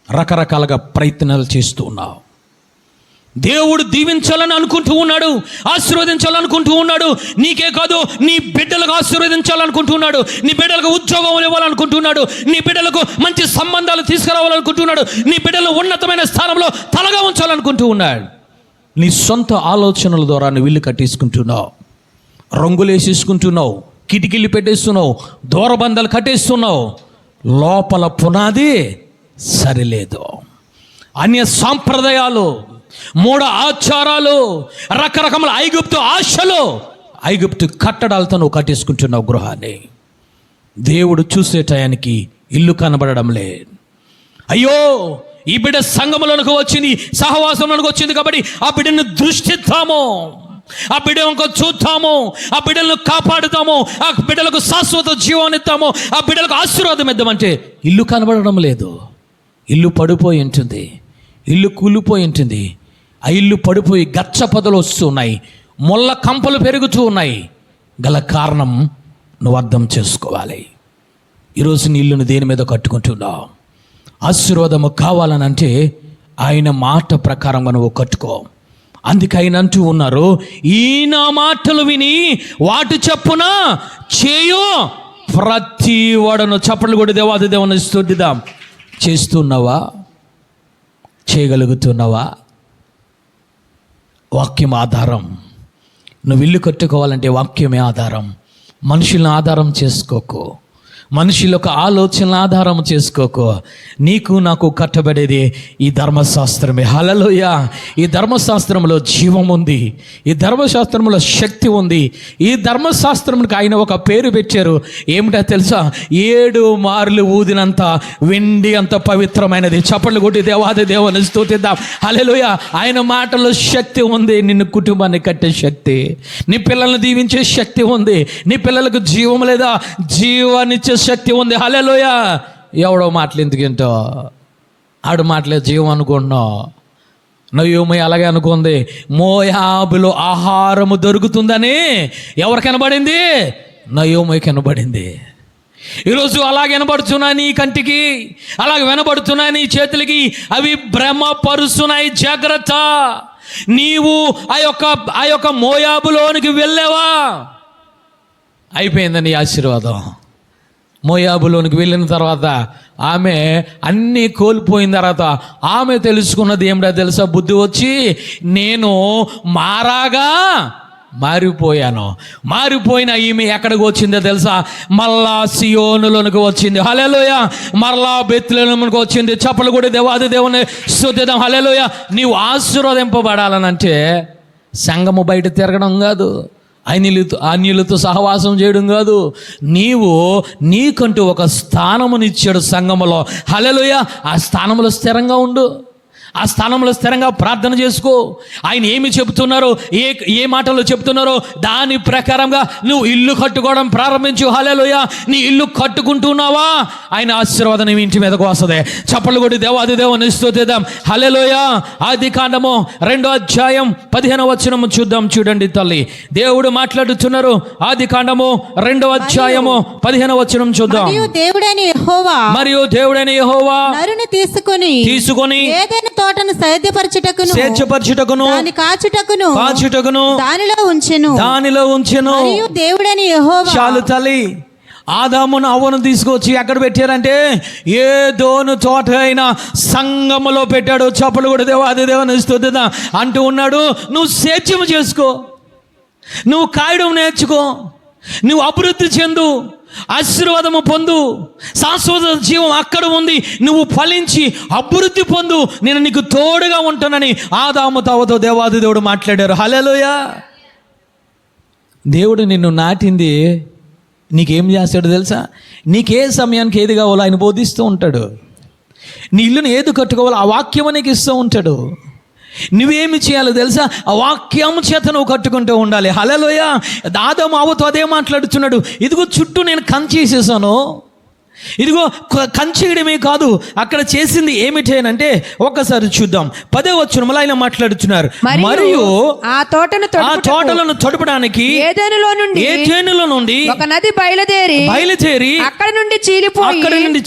రకరకాలుగా ప్రయత్నాలు చేస్తూ ఉన్నావు. దేవుడు దీవించాలని అనుకుంటూ ఉన్నాడు, ఆశీర్వదించాలనుకుంటూ ఉన్నాడు. నీకే కాదు, నీ బిడ్డలకు ఆశీర్వదించాలనుకుంటున్నాడు, నీ బిడ్డలకు ఉద్యోగం ఇవ్వాలనుకుంటున్నాడు, నీ బిడ్డలకు మంచి సంబంధాలు తీసుకురావాలనుకుంటున్నాడు, నీ బిడ్డలు ఉన్నతమైన స్థానంలో తలగా ఉంచాలనుకుంటూ ఉన్నాడు. నీ సొంత ఆలోచనల ద్వారా నువ్వు ఇల్లు కట్టేసుకుంటున్నావు, రంగులు వేసేసుకుంటున్నావు, కిటికీలు పెట్టేస్తున్నావు, దూరబంధాలు కట్టేస్తున్నావు, లోపల పునాది సరిలేదు. అన్య సాంప్రదాయాలు, మూఢ ఆచారాలు, రకరకముల ఐగుప్తు ఆశలు, ఐగుప్తు కట్టడాలతో నువ్వు కట్టేసుకుంటున్నావు గృహాన్ని. దేవుడు చూసే టయానికి ఇల్లు కనబడడం లేదు. అయ్యో ఈ బిడ్డ సంఘములోనికి వచ్చింది, సహవాసంలోనికి వచ్చింది కాబట్టి ఆ బిడ్డను దృష్టిద్దాము, ఆ బిడ్డ ఇంకో చూద్దాము, ఆ బిడ్డలను కాపాడుతాము, ఆ బిడ్డలకు శాశ్వత జీవాన్ని ఇద్దాము, ఆ బిడ్డలకు ఆశీర్వాదం ఇద్దామంటే ఇల్లు కనబడడం లేదు. ఇల్లు పడిపోయి ఉంటుంది, ఇల్లు కూలిపోయి ఉంటుంది. ఆ ఇల్లు పడిపోయి గచ్చ పొదలు వస్తున్నాయి, ముళ్ళ కంపలు పెరుగుతూ ఉన్నాయి. గల కారణం నువ్వు అర్థం చేసుకోవాలి. ఈరోజు నీ ఇల్లును దేని మీద కట్టుకుంటున్నావు? ఆశీర్వాదము కావాలనంటే ఆయన మాట ప్రకారంగా నువ్వు కట్టుకో. అందుకే ఆయన అంటూ ఉన్నారు, ఈ నా మాటలు విని వాటి చప్పున చేయు ప్రతి వాడను. చప్పట్లు కూడా దేవాది దేవుని స్తుతిద్దాం. చేస్తున్నావా? చేయగలుగుతున్నావా? వాక్యం ఆధారం. నువ్వు ఇల్లు కట్టుకోవాలంటే వాక్యమే ఆధారం. మనుషులను ఆధారం చేసుకోకు, మనుషుల యొక్క ఆలోచనలు ఆధారం చేసుకోకు. నీకు నాకు కట్టబడేది ఈ ధర్మశాస్త్రమే. హల్లెలూయా. ఈ ధర్మశాస్త్రంలో జీవం ఉంది, ఈ ధర్మశాస్త్రంలో శక్తి ఉంది. ఈ ధర్మశాస్త్రంకి ఆయన ఒక పేరు పెట్టారు. ఏమిటో తెలుసా? 7 మార్లు ఊదినంత వెండి అంత పవిత్రమైనది. చప్పట్లు కొట్టి దేవాది దేవుని స్తుతిద్దాం. హల్లెలూయా. ఆయన మాటలో శక్తి ఉంది. నిన్ను కుటుంబాన్ని కట్టే శక్తి, నీ పిల్లల్ని దీవించే శక్తి ఉంది. నీ పిల్లలకు జీవం లేదా జీవాన్నిచ్చే శక్తి ఉంది. హల్లెలూయా. ఎవడో మాటలు ఎందుకేంటో, ఆడు మాటలే జీవం అనుకుంటున్నావు. నయోమి అలాగే అనుకుంది. మోయాబులో ఆహారము దొరుకుతుందని ఎవరు కనబడింది? నయోమి కనబడింది. ఈరోజు అలాగే వినబడుతున్నాయి నీ కంటికి, అలాగే వినబడుతున్నాయి నీ చేతులకి. అవి భ్రమపరుస్తున్నాయి. జాగ్రత్త. నీవు ఆ యొక్క మోయాబులోనికి వెళ్ళావా? అయిపోయింది నీ ఆశీర్వాదం. మోయాబులోనికి వెళ్ళిన తర్వాత ఆమె అన్నీ కోల్పోయిన తర్వాత ఆమె తెలుసుకున్నది ఏమిటో తెలుసా? బుద్ధి వచ్చి నేను మారాగా మారిపోయాను. మారిపోయిన ఈమె ఎక్కడికి వచ్చిందో తెలుసా? మళ్ళా సియోనులోనికి వచ్చింది. హల్లెలూయా. మరలా బెత్లెహేముకి వచ్చింది. చప్పలు కూడా దేవాది దేవుని స్తుతిద్దాం. హల్లెలూయా. నీవు ఆశీర్వదింపబడాలనంటే సంఘము బయట తిరగడం కాదు, అన్యులతో సహవాసం చేయడం కాదు. నీకంటూ ఒక స్థానమునిచ్చాడు సంఘములో. హల్లెలూయా. ఆ స్థానంలో స్థిరంగా ఉండు, ఆ స్థానంలో స్థిరంగా ప్రార్థన చేసుకో. ఆయన ఏమి చెబుతున్నారో, ఏ మాటలు చెప్తున్నారో దాని ప్రకారంగా నువ్వు ఇల్లు కట్టుకోవడం ప్రారంభించు. హల్లెలూయా. నీ ఇల్లు కట్టుకుంటున్నావా? ఆయన ఆశీర్వాదం నీ ఇంటి మీదకు వస్తుంది. చప్పట్లు కొట్టి దేవాది దేవుని స్తుతిద్దాం. హల్లెలూయా. ఆదికాండము 2వ అధ్యాయం 15వ వచనం చూద్దాం. చూడండి తల్లి, దేవుడు మాట్లాడుతున్నారు. ఆదికాండము 2వ అధ్యాయము 15వ వచనం చూద్దాం. మరియు దేవుడైన యెహోవా నరుని తీసుకొని ఏదైనా తోటను సేద్యపరచుటకును దాని కాచుటకును దానిలో ఉంచెను. మరియు దేవుడైన యెహోవా. చాలు తల్లి. ఆదామును అవ్వను తీసుకొచ్చి ఎక్కడ పెట్టారంటే ఏదోను తోట అయినా సంగములో పెట్టాడు. చప్పలు కూడా దేవాది దేవుని స్తుతిద్దాం అంటూ ఉన్నాడు. నువ్వు సేద్యం చేసుకో, నువ్వు కాయడం నేర్చుకో, నువ్వు అభివృద్ధి చెందు, ఆశీర్వాదము పొందు. శాశ్వత జీవం అక్కడ ఉంది. నువ్వు ఫలించి అభివృద్ధి పొందు. నేను నీకు తోడుగా ఉంటానని ఆదాము తవ్వతో దేవాది దేవుడు మాట్లాడారు. హల్లెలూయా. దేవుడు నిన్ను నాటింది నీకేం చేస్తాడు తెలుసా? నీకే సమయానికి ఏది కావాలో ఆయన బోధిస్తూ ఉంటాడు. నీ ఇల్లుని ఏది కట్టుకోవాలో ఆ వాక్యం నీకు ఇస్తూ ఉంటాడు. నువ్వేమి చేయాలో తెలుసా? ఆ వాక్యం చేత నువ్వు కట్టుకుంటూ ఉండాలి. హల్లెలూయా. ఆదాము అవ్వతో అదే మాట్లాడుతున్నాడు. ఇదిగో చుట్టూ నేను కంచేసేసాను. ఇదిగో కంచేయడమే కాదు, అక్కడ చేసింది ఏమిటేనంటే ఒక్కసారి చూద్దాం. 10వ వచనంలో ఆయన మాట్లాడుతున్నారు. మరియు ఆ తోటలను తొడపడానికి ఏదెనులో నుండి ఒక నది బయలుదేరి అక్కడ నుండి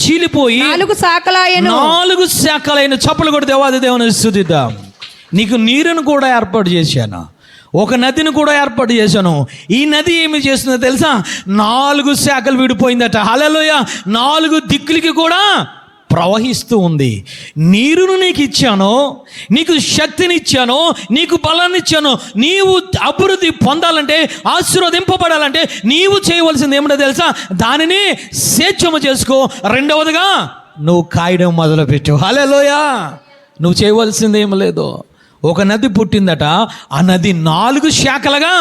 చీలిపోయి 4 శాఖలైన. చప్పలు కూడా దేవాది దేవుని స్తుతిద్దాం. నీకు నీరును కూడా ఏర్పాటు చేశాను, ఒక నదిని కూడా ఏర్పాటు చేశాను. ఈ నది ఏమి చేస్తుందో తెలుసా? 4 శాఖలు విడిపోయిందట. హల్లెలూయా. 4 దిక్కులకి కూడా ప్రవహిస్తూ ఉంది. నీరును నీకు ఇచ్చాను, నీకు శక్తిని ఇచ్చాను, నీకు బలాన్ని ఇచ్చాను. నీవు అభివృద్ధి పొందాలంటే, ఆశీర్వదింపబడాలంటే నీవు చేయవలసింది ఏమిటో తెలుసా? దానిని సేద్యము చేసుకో. రెండవదిగా నువ్వు కాయడం మొదలుపెట్టు. హల్లెలూయా. నువ్వు చేయవలసింది ఏమి లేదు. ఒక నది పుట్టిందట. ఆ నది 4 శాఖలుగా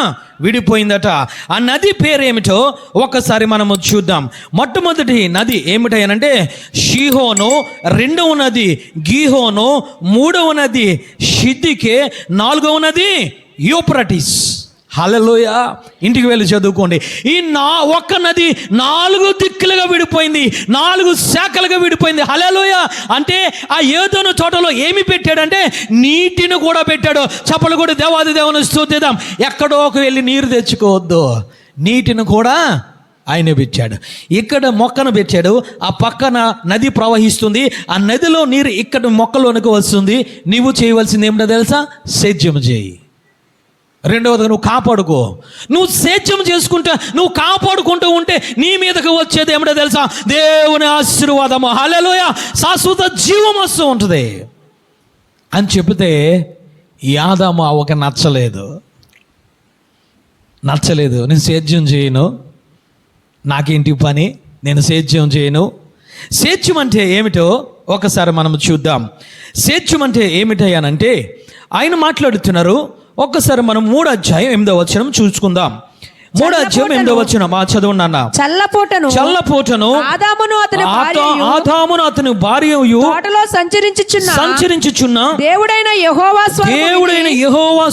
విడిపోయిందట. ఆ నది పేరేమిటో ఒక్కసారి మనము చూద్దాం. మొట్టమొదటి నది ఏమిటనంటే షీహోను, 2వ నది గీహోను, 3వ నది షిద్దికే, 4వ నది యూఫ్రటీస్. హల్లెలూయా. ఇంటికి వెళ్ళి చదువుకోండి. ఈ ఒక్క నది 4 దిక్కులుగా విడిపోయింది, 4 శాఖలుగా విడిపోయింది. హల్లెలూయా. అంటే ఆ ఏదోను తోటలో ఏమి పెట్టాడంటే నీటిని కూడా పెట్టాడు. చప్పలు కూడా దేవాది దేవుని స్తుతిద్దాం. ఎక్కడోకి వెళ్ళి నీరు తెచ్చుకోవద్దు, నీటిని కూడా ఆయన పెట్టాడు. ఇక్కడ మొక్కను పెట్టాడు, ఆ పక్కన నది ప్రవహిస్తుంది. ఆ నదిలో నీరు ఇక్కడ మొక్కలోనికి వస్తుంది. నీవు చేయవలసింది ఏమిటో తెలుసా? సేద్యం చేయి. రెండవదిగా నువ్వు కాపాడుకో. నువ్వు సేద్యం చేసుకుంటా, నువ్వు కాపాడుకుంటూ ఉంటే నీ మీదకి వచ్చేది ఏమిటో తెలుసా? దేవుని ఆశీర్వాదము. హల్లెలూయా. శాశ్వత జీవం వస్తూ ఉంటుంది అని చెబితే ఈ ఆదాము అవ్వకి నచ్చలేదు. నేను సేద్యం చేయను, నాకేంటి పని, నేను సేద్యం చేయను. సేద్యం అంటే ఏమిటో ఒకసారి మనం చూద్దాం. సేద్యం అంటే ఏమిటయ్యానంటే ఆయన మాట్లాడుతున్నారు. ఒక్కసారి మనం 3వ అధ్యాయం 8వ వచనం చూసుకుందాం. 3వ అధ్యాయం 8వ వచనం చదవండి అన్న. చల్లపోటను ఆదామును అతని భార్యయు తోటలో సంచరించుచున్న దేవుడైన యెహోవా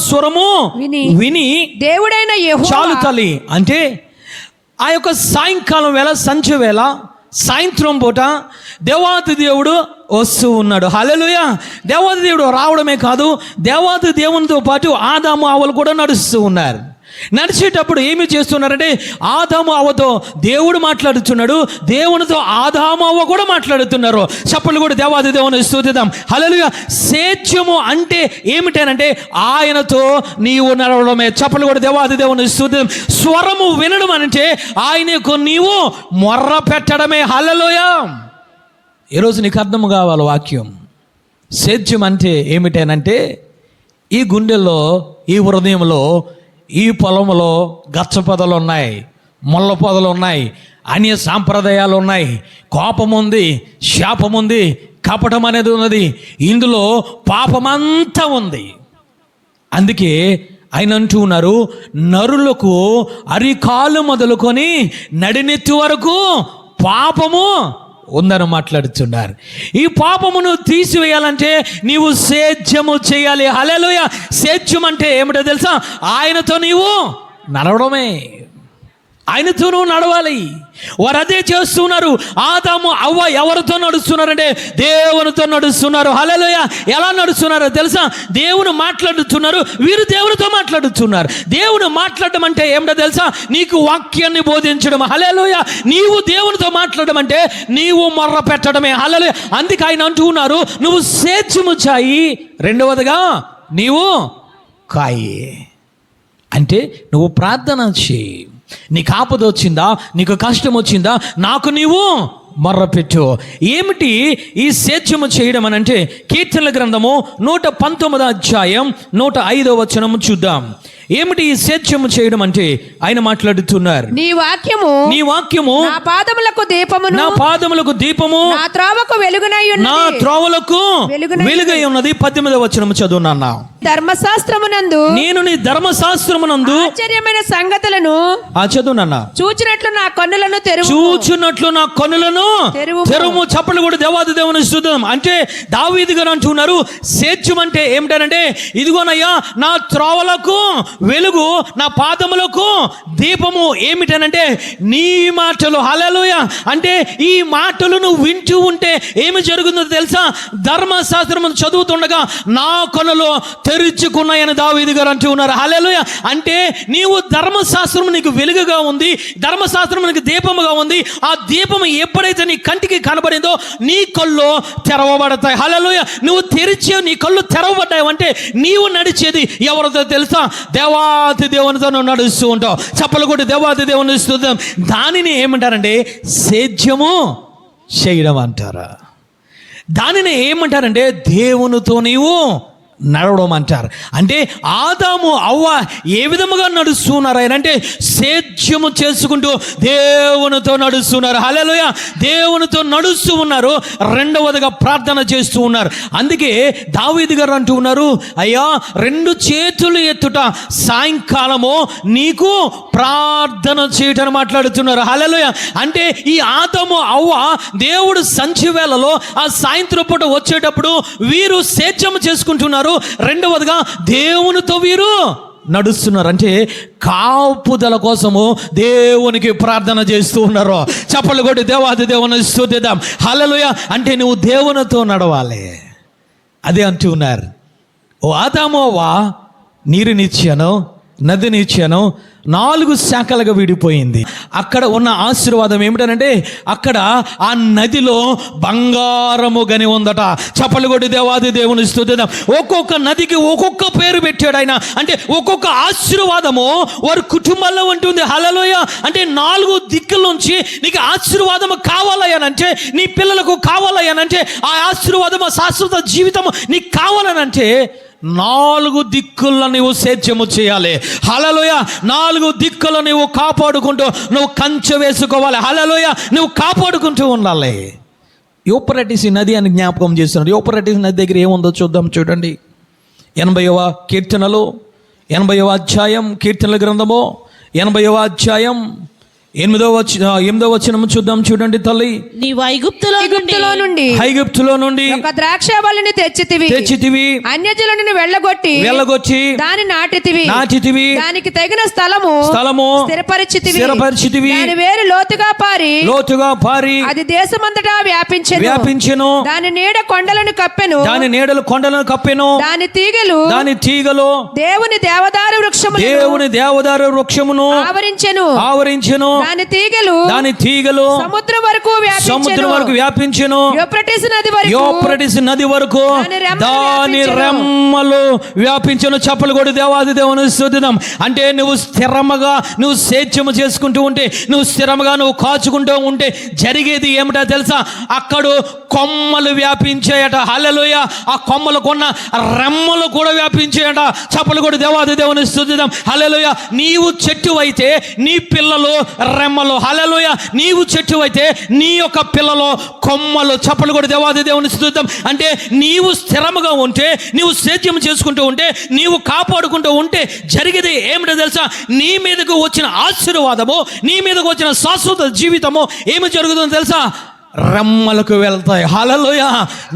స్వరము విని దేవుడైన యెహోవా. చాలు తల్లి. అంటే ఆ యొక్క సాయంకాలం వేళ, సంధ్య వేళ, సాయంత్రం పూట దేవాది దేవుడు వస్తూ ఉన్నాడు. హల్లెలూయా. దేవాది దేవుడు రావడమే కాదు, దేవాది దేవునితో పాటు ఆదాము అవ్వలు కూడా నడుస్తూ ఉన్నారు. నడిచేటప్పుడు ఏమి చేస్తున్నారంటే ఆదాము అవ్వతో దేవుడు మాట్లాడుతున్నాడు, దేవునితో ఆదాము అవ్వ కూడా మాట్లాడుతున్నారు. చప్పట్లు కూడా దేవాది దేవుని స్తుతిద్దాం. హల్లెలూయా. సేద్యము అంటే ఏమిటనంటే ఆయనతో నీవు నడవడమే. చప్పట్లు కూడా దేవాది దేవుని స్తుతిద్దాం. స్వరము వినడం అంటే ఆయనకు నీవు మొర్ర పెట్టడమే. హల్లెలూయా. ఈరోజు నీకు అర్థం కావాలి వాక్యం. సేద్యం అంటే ఏమిటనంటే ఈ గుండెల్లో, ఈ హృదయంలో, ఈ పొలంలో గచ్చ పొదలు ఉన్నాయి, ముళ్ళ పొదలు ఉన్నాయి, అన్య సాంప్రదాయాలు ఉన్నాయి, కోపం ఉంది, శాపం ఉంది, కపటం అనేది ఉన్నది, ఇందులో పాపమంతా ఉంది. అందుకే ఆయన అంటూ ఉన్నారు, నరులకు అరికాలు మొదలుకొని నడినెత్తి వరకు పాపము ఉందని మాట్లాడుతున్నారు. ఈ పాపమును తీసివేయాలంటే నీవు సేద్యము చేయాలి. హల్లెలూయా. సేద్యం అంటే ఏమిటో తెలుసా? ఆయనతో నీవు నడవడమే. ఆయనతో నువ్వు నడవాలి. వారు అదే చేస్తున్నారు. ఆదాము అవ్వ ఎవరితో నడుస్తున్నారంటే దేవునితో నడుస్తున్నారు. హల్లెలూయా. ఎలా నడుస్తున్నారో తెలుసా? దేవుని మాట్లాడుతున్నారు, వీరు దేవునితో మాట్లాడుతున్నారు. దేవుని మాట్లాడడం అంటే ఏమిటో తెలుసా? నీకు వాక్యాన్ని బోధించడం. హల్లెలూయా. నీవు దేవునితో మాట్లాడడం అంటే నీవు మొర్ర పెట్టడమే. హల్లెలూయా. అందుకే ఆయన అంటున్నారు, నువ్వు సేద్యము చేయి, రెండవదిగా నీవు కాయి. అంటే నువ్వు ప్రార్థన చేయి. నీకు ఆపద వచ్చిందా, నీకు కష్టం వచ్చిందా, నాకు నీవు మొర్రపెట్టు. ఏమిటి ఈ సేద్యము చేయడం అని అంటే కీర్తనల గ్రంథము 119వ అధ్యాయం 105వ వచనము చూద్దాం. ఏమిటి ఈ సేద్యము చేయడం అంటే ఆయన మాట్లాడుతున్నారు, నీ వాక్యము నా పాదములకు దీపము నా త్రోవకు వెలుగునై ఉన్నది. 18వ వచనము చదువు నాన్న. ధర్మశాస్త్రమునందు నేను నీ ధర్మశాస్త్రమునందు ఆశ్చర్యమైన సంగతులను చదువు నాన్న. చూచినట్లు నా కన్నులను తెరువు. చప్పట్లు కూడా దేవాది దేవుని స్తుతిద్దాం. అంటే దావీదు గారు అంటున్నారు, సేద్యం అంటే ఏమిటనంటే ఇదిగోనయ్యా నా త్రోవలకు వెలుగు, నా పాదములకు దీపము. ఏమిటనంటే నీ మాటలు. హల్లెలూయా. అంటే ఈ మాటలు నువ్వు వింటూ ఉంటే ఏమి జరుగుతుందో తెలుసా? ధర్మశాస్త్రం చదువుతుండగా నా కన్నులు తెరుచుకున్నాయని దావీదు గారు అంటూ ఉన్నారు. హల్లెలూయా. అంటే నీవు ధర్మశాస్త్రం నీకు వెలుగుగా ఉంది, ధర్మశాస్త్రం నీకు దీపముగా ఉంది. ఆ దీపము ఎప్పుడైతే నీ కంటికి కనబడిందో నీ కళ్ళు తెరవబడతాయి. హల్లెలూయా. నువ్వు తెరిచే నీ కళ్ళు తెరవబడ్డాయి అంటే నీవు నడిచేది ఎవరితో తెలుసా? దేవాది దేవునితో నువ్వు నడుస్తూ ఉంటావు. చప్పలు కొట్టి దేవాది దేవుని స్తుతిద్దాం. దానిని ఏమంటారంటే సేద్యము చేయడం అంటారా. దానిని ఏమంటారంటే దేవునితో నీవు నడవడం అంటారు. అంటే ఆదాము అవ్వ ఏ విధముగా నడుస్తున్నారు అంటే సేద్యము చేసుకుంటూ దేవునితో నడుస్తున్నారు. హల్లెలూయా. దేవునితో నడుస్తూ ఉన్నారు. రెండవదిగా ప్రార్థన చేస్తూ ఉన్నారు. అందుకే దావీదు గారు అంటూ ఉన్నారు, అయ్యా 2 చేతులు ఎత్తుట సాయంకాలము నీకు ప్రార్థన చేయటని మాట్లాడుతున్నారు. హల్లెలూయా. అంటే ఈ ఆదాము అవ్వ దేవుడు సంధ్య వేళలో ఆ సాయంత్రం పూట వచ్చేటప్పుడు వీరు సేద్యము చేసుకుంటున్నారు. రెండవదిగా దేవునితో వీరు నడుస్తున్నారు. అంటే కాపుదల కోసము దేవునికి ప్రార్థన చేస్తూ ఉన్నారు. చప్పట్లు కొట్టి దేవాది దేవుని స్తుతిద్దాం. హల్లెలూయా. అంటే నువ్వు దేవునితో నడవాలి. అదే అంటూ ఉన్నారు, ఓ ఆదాము అవ్వ నీరునిచ్చాను, నదిని ఇచ్చాను, 4 శాఖలుగా విడిపోయింది. అక్కడ ఉన్న ఆశీర్వాదం ఏమిటనంటే అక్కడ ఆ నదిలో బంగారము గని ఉందట. చప్పలు కొట్టి దేవాది దేవుని స్తుతిద్దాం. ఒక్కొక్క నదికి ఒక్కొక్క పేరు పెట్టాడు ఆయన. అంటే ఒక్కొక్క ఆశీర్వాదము వారి కుటుంబాల్లో ఉంటుంది. హల్లెలూయ. అంటే 4 దిక్కుల నుంచి నీకు ఆశీర్వాదము కావాలయనంటే, నీ పిల్లలకు కావాలయనంటే, ఆ ఆశీర్వాదము శాశ్వత జీవితము నీకు కావాలనంటే 4 దిక్కుల్లో నీవు సేద్యము చేయాలి. హల్లెలూయా. 4 దిక్కుల్లో నీవు కాపాడుకుంటూ నువ్వు కంచె వేసుకోవాలి. హల్లెలూయా. నువ్వు కాపాడుకుంటూ ఉండాలి. యూఫ్రటీస్ నది అని జ్ఞాపకం చేస్తున్నారు. యూఫ్రటీస్ నది దగ్గర ఏముందో చూద్దాం. చూడండి, 80వ కీర్తనలు 80వ అధ్యాయం, కీర్తనల గ్రంథము 80వ అధ్యాయం 8వ వచనం చూద్దాం. చూడండి తల్లి, నీవు ఐగుప్తులో నుండి ఒక ద్రాక్షావల్లిని తెచ్చితివి, అన్యజనులను వెళ్ళగొట్టి దాని నాటితివి, దానికి తగిన స్థలము స్థిరపరిచితివి, దాని వేరు లోతుగా పారి అది దేశమంతటా వ్యాపించెను, దాని నీడ కొండలను కప్పెను, దాని తీగలు దేవుని దేవదారు వృక్షమును ఆవరించెను, దాని తీగలు సముద్రం వరకు వ్యాపించెను. యూఫ్రటీస్ నది వరకు దాని రెమ్మలు వ్యాపించెను. చప్పలు కొడి దేవాది దేవుని స్తుతిద్దాం. అంటే నువ్వు స్థిరముగా నువ్వు సేద్యము చేసుకుంటూ ఉంటే, నువ్వు స్థిరముగా నువ్వు కాచుకుంటూ ఉంటే జరిగేది ఏమిటో తెలుసా? అక్కడ కొమ్మలు వ్యాపించాయట. హల్లెలూయ. ఆ కొమ్మలు కొన్న రెమ్మలు కూడా వ్యాపించాయట. చప్పలు కొడి దేవాది దేవుని స్తుతిద్దాం. హల్లెలూయ. నీవు చెట్టు అయితే నీ పిల్లలు రెమ్మలు. హల్లెలూయ. నీవు చెట్టు అయితే నీ యొక్క పిల్లలు కొమ్మలు. చప్పలు కొడి దేవాది దేవుని స్తుతిద్దాం. అంటే నీవు స్థిరముగా ఉంటే, నీవు సేద్యం చేసుకుంటూ ఉంటే, నీవు కాపాడుకుంటూ ఉంటే జరిగేది ఏమిటో తెలుసా? నీ మీదకు వచ్చిన ఆశీర్వాదము, నీ మీదకు వచ్చిన శాశ్వత జీవితము ఏమి జరుగుతుందో తెలుసా? రెమ్మలకు వెళ్తాయి. హల్లెలూయా.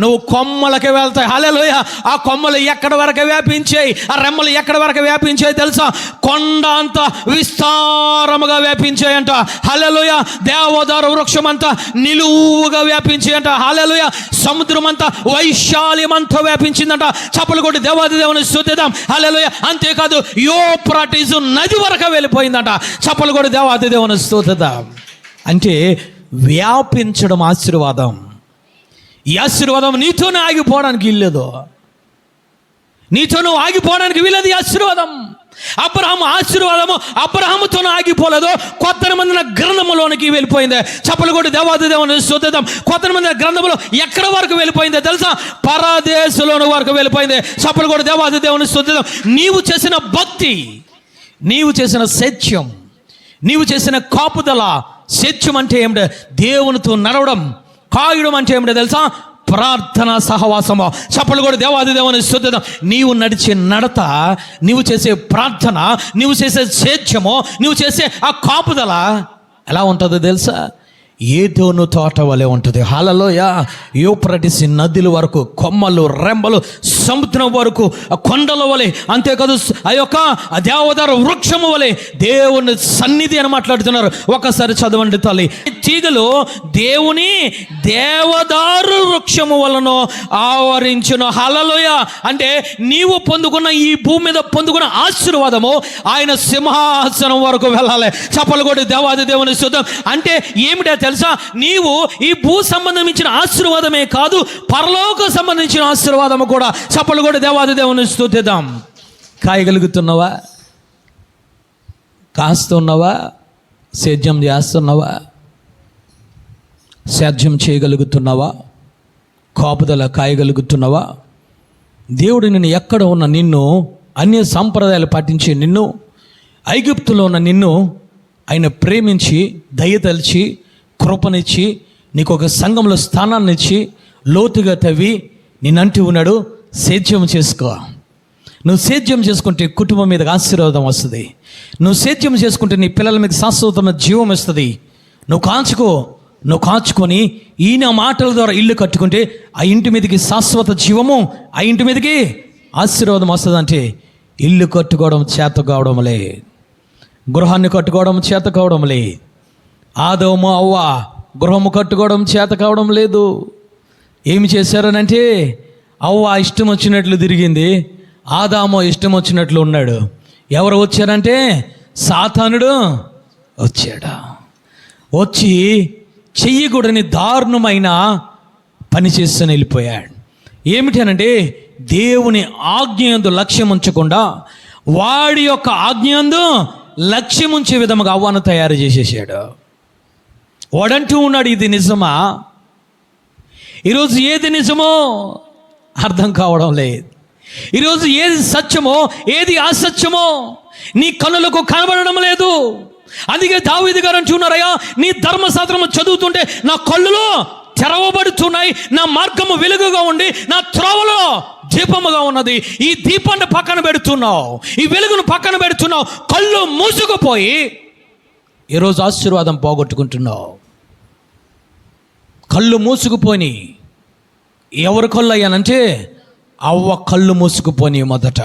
నువ్వు కొమ్మలకి వెళ్తాయి. హల్లెలూయా. ఆ కొమ్మలు ఎక్కడి వరకు వ్యాపించాయి, ఆ రెమ్మలు ఎక్కడి వరకు వ్యాపించాయి తెలుసా? కొండ అంత విస్తారముగా వ్యాపించాయంట. హల్లెలూయా. దేవదారు వృక్షం అంతా నిలువుగా వ్యాపించాయంట. హల్లెలూయా. సముద్రం అంతా వైశాల్యమంతా వ్యాపించిందంట. చప్పలు కొట్టి దేవాది దేవుని స్తుతిద్దాం. హల్లెలూయా. అంతేకాదు యూఫ్రటీస్ నది వరకు వెళ్ళిపోయిందంట. చప్పలు కొట్టి దేవాది దేవుని స్తుతిద్దాం. అంటే వ్యాపించడం ఆశీర్వాదం. ఈ ఆశీర్వాదం నీతోనే ఆగిపోవడానికి వీల్లేదు. నీతోనూ ఆగిపోవడానికి వీలేదు ఈ ఆశీర్వాదం. అబ్రహాము ఆశీర్వాదము అబ్రహాముతోనూ ఆగిపోలేదు, కొత్త మంది గ్రంథములోనికి వెళ్ళిపోయింది. చప్పలు కొట్టి దేవాది దేవుని స్తుతిద్దాం. కొత్త మంది గ్రంథములో ఎక్కడి వరకు వెళ్ళిపోయిందో తెలుసా? పరదేశంలోని వరకు వెళ్ళిపోయింది. చప్పలు కొట్టి దేవాది దేవుని స్తుతిద్దాం. నీవు చేసిన భక్తి, నీవు చేసిన సత్యం, నీవు చేసిన కాపుదల. సత్యం అంటే ఏమిటో? దేవునితో నడవడం. కాయడం అంటే ఏమిటో తెలుసా? ప్రార్థన సహవాసము. చప్పలు కూడా దేవాది దేవుని స్తుతిద్దాం. నీవు నడిచే నడత, నీవు చేసే ప్రార్థన, నీవు చేసే సత్యము, నీవు చేసే ఆ కాపుదల ఎలా ఉంటుందో తెలుసా? ఏదోను తోట వలె ఉంటుంది. హల్లెలూయ. యూఫ్రటీస్ నదుల వరకు కొమ్మలు, రెమ్మలు, సముద్రం వరకు కొండల వలె, అంతేకాదు ఆ యొక్క దేవదారు వృక్షము వలె దేవుని సన్నిధి అని మాట్లాడుతున్నారు. ఒకసారి చదవండి తల్లి. తీగలు దేవుని దేవదారు వృక్షము వలన ఆవరించును. హల్లెలూయ. అంటే నీవు పొందుకున్న ఈ భూమి మీద పొందుకున్న ఆశీర్వాదము ఆయన సింహాసనం వరకు వెళ్ళాలి. చప్పలు కొట్టి దేవాది దేవుని స్తుతిద్దాం. అంటే ఏమిటో తెలుసా? నీవు ఈ భూ సంబంధించిన ఆశీర్వాదమే కాదు, పరలోక సంబంధించిన ఆశీర్వాదము కూడా. చప్పలు కూడా దేవాది దేవుని స్తుతిద్దాం. కాయగలుగుతున్నావా? కాస్తున్నావా? సేద్యం చేస్తున్నావా? సేద్యం చేయగలుగుతున్నావా? కాపుదల కాయగలుగుతున్నావా? దేవుడు నిన్ను ఎక్కడ ఉన్న నిన్ను, అన్య సాంప్రదాయాలు పాటించి నిన్ను, ఐగుప్తులో ఉన్న నిన్ను ఆయన ప్రేమించి దయతలిచి కృపనిచ్చి నీకు ఒక సంఘంలో స్థానాన్ని ఇచ్చి లోతుగా తవ్వి నిన్నంటూ ఉన్నాడు, సేద్యం చేసుకో. నువ్వు సేద్యం చేసుకుంటే కుటుంబం మీద ఆశీర్వాదం వస్తుంది. నువ్వు సేద్యం చేసుకుంటే నీ పిల్లల మీద శాశ్వతమైన జీవం వస్తుంది. నువ్వు కాచుకొని ఈయన మాటల ద్వారా ఇల్లు కట్టుకుంటే ఆ ఇంటి మీదకి శాశ్వత జీవము, ఆ ఇంటి మీదకి ఆశీర్వాదం వస్తుంది. అంటే ఇల్లు కట్టుకోవడం చేత కావడంలే, గృహాన్ని కట్టుకోవడం చేత కావడంలే. ఆదము అవ్వ గృహము కట్టుకోవడం చేత కావడం లేదు. ఏమి చేశారనంటే అవ్వ ఇష్టం వచ్చినట్లు తిరిగింది, ఆదాము ఇష్టం వచ్చినట్లు ఉన్నాడు. ఎవరు వచ్చారంటే సాతానుడు వచ్చాడు. వచ్చి చెయ్యకూడని దారుణమైన పని చేస్తూనే వెళ్ళిపోయాడు. ఏమిటనంటే దేవుని ఆజ్ఞయందు లక్ష్యం ఉంచకుండా వాడి యొక్క ఆజ్ఞయందు లక్ష్యం ఉంచే విధముగా అవ్వను తయారు చేసేసాడు. వాడంటూ ఉన్నాడు, ఇది నిజమా? ఈరోజు ఏది నిజమో అర్థం కావడం లేదు. ఈరోజు ఏది సత్యమో ఏది అసత్యమో నీ కన్నులకు కనబడడం లేదు. అందుకే దావీదు గారు అంటున్నారయ్యా, నీ ధర్మశాస్త్రము చదువుతుంటే నా కళ్ళులో తెరవబడుతున్నాయి, నా మార్గము వెలుగుగా ఉండి నా త్రోవలో దీపముగా ఉన్నది. ఈ దీపాన్ని పక్కన పెడుతున్నావు, ఈ వెలుగును పక్కన పెడుతున్నావు, కళ్ళు మూసుకుపోయి ఈరోజు ఆశీర్వాదం పోగొట్టుకుంటున్నావు. కళ్ళు మూసుకుపోని. ఎవరు కళ్ళు అయ్యానంటే అవ్వ కళ్ళు మూసుకుపోని మొదట.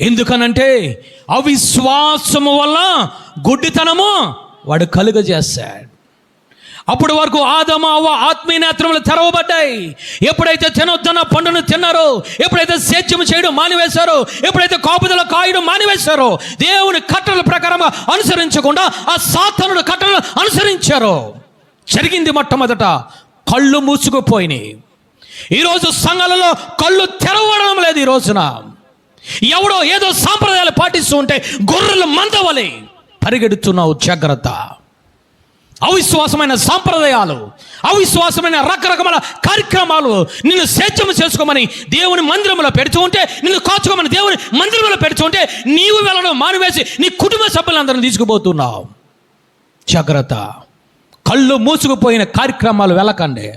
ఎందుకనంటే అవిశ్వాసము వల్ల గుడ్డితనము వాడు కలుగజేస్తాడు. అప్పటి వరకు ఆదాము అవ్వ ఆత్మీయ నేత్రములు తెరవబడ్డాయి. ఎప్పుడైతే తినొద్దన్న పండును తిన్నారో, ఎప్పుడైతే సేద్యం చేయడం మానివేశారో, ఎప్పుడైతే కాపుదల కాయడం మానివేశారో, దేవుని కట్టడల ప్రకారంగా అనుసరించకుండా ఆ సాతానుడు కట్టడలు అనుసరించారో, జరిగింది మొట్టమొదట కళ్ళు మూసుకుపోయినాయి. ఈరోజు సంఘాలలో కళ్ళు తెరవడం లేదు. ఈ రోజున ఎవడో ఏదో సాంప్రదాయాలు పాటిస్తూ ఉంటే గొర్రెలు మందవలే పరిగెడుతున్నావు. జాగ్రత్త. అవిశ్వాసమైన సాంప్రదాయాలు, అవిశ్వాసమైన రకరకమైన కార్యక్రమాలు నిన్ను సేద్యం చేసుకోమని దేవుని మందిరంలో పెడుతూ ఉంటే, నిన్ను కాచుకోమని దేవుని మందిరంలో పెడుతూ ఉంటే, నీవు వెళ్ళడం మానివేసి నీ కుటుంబ సభ్యులందరినీ తీసుకుపోతున్నావు. జాగ్రత్త. కళ్ళు మూసుకుపోయిన కార్యక్రమాలు వెళ్ళకండి.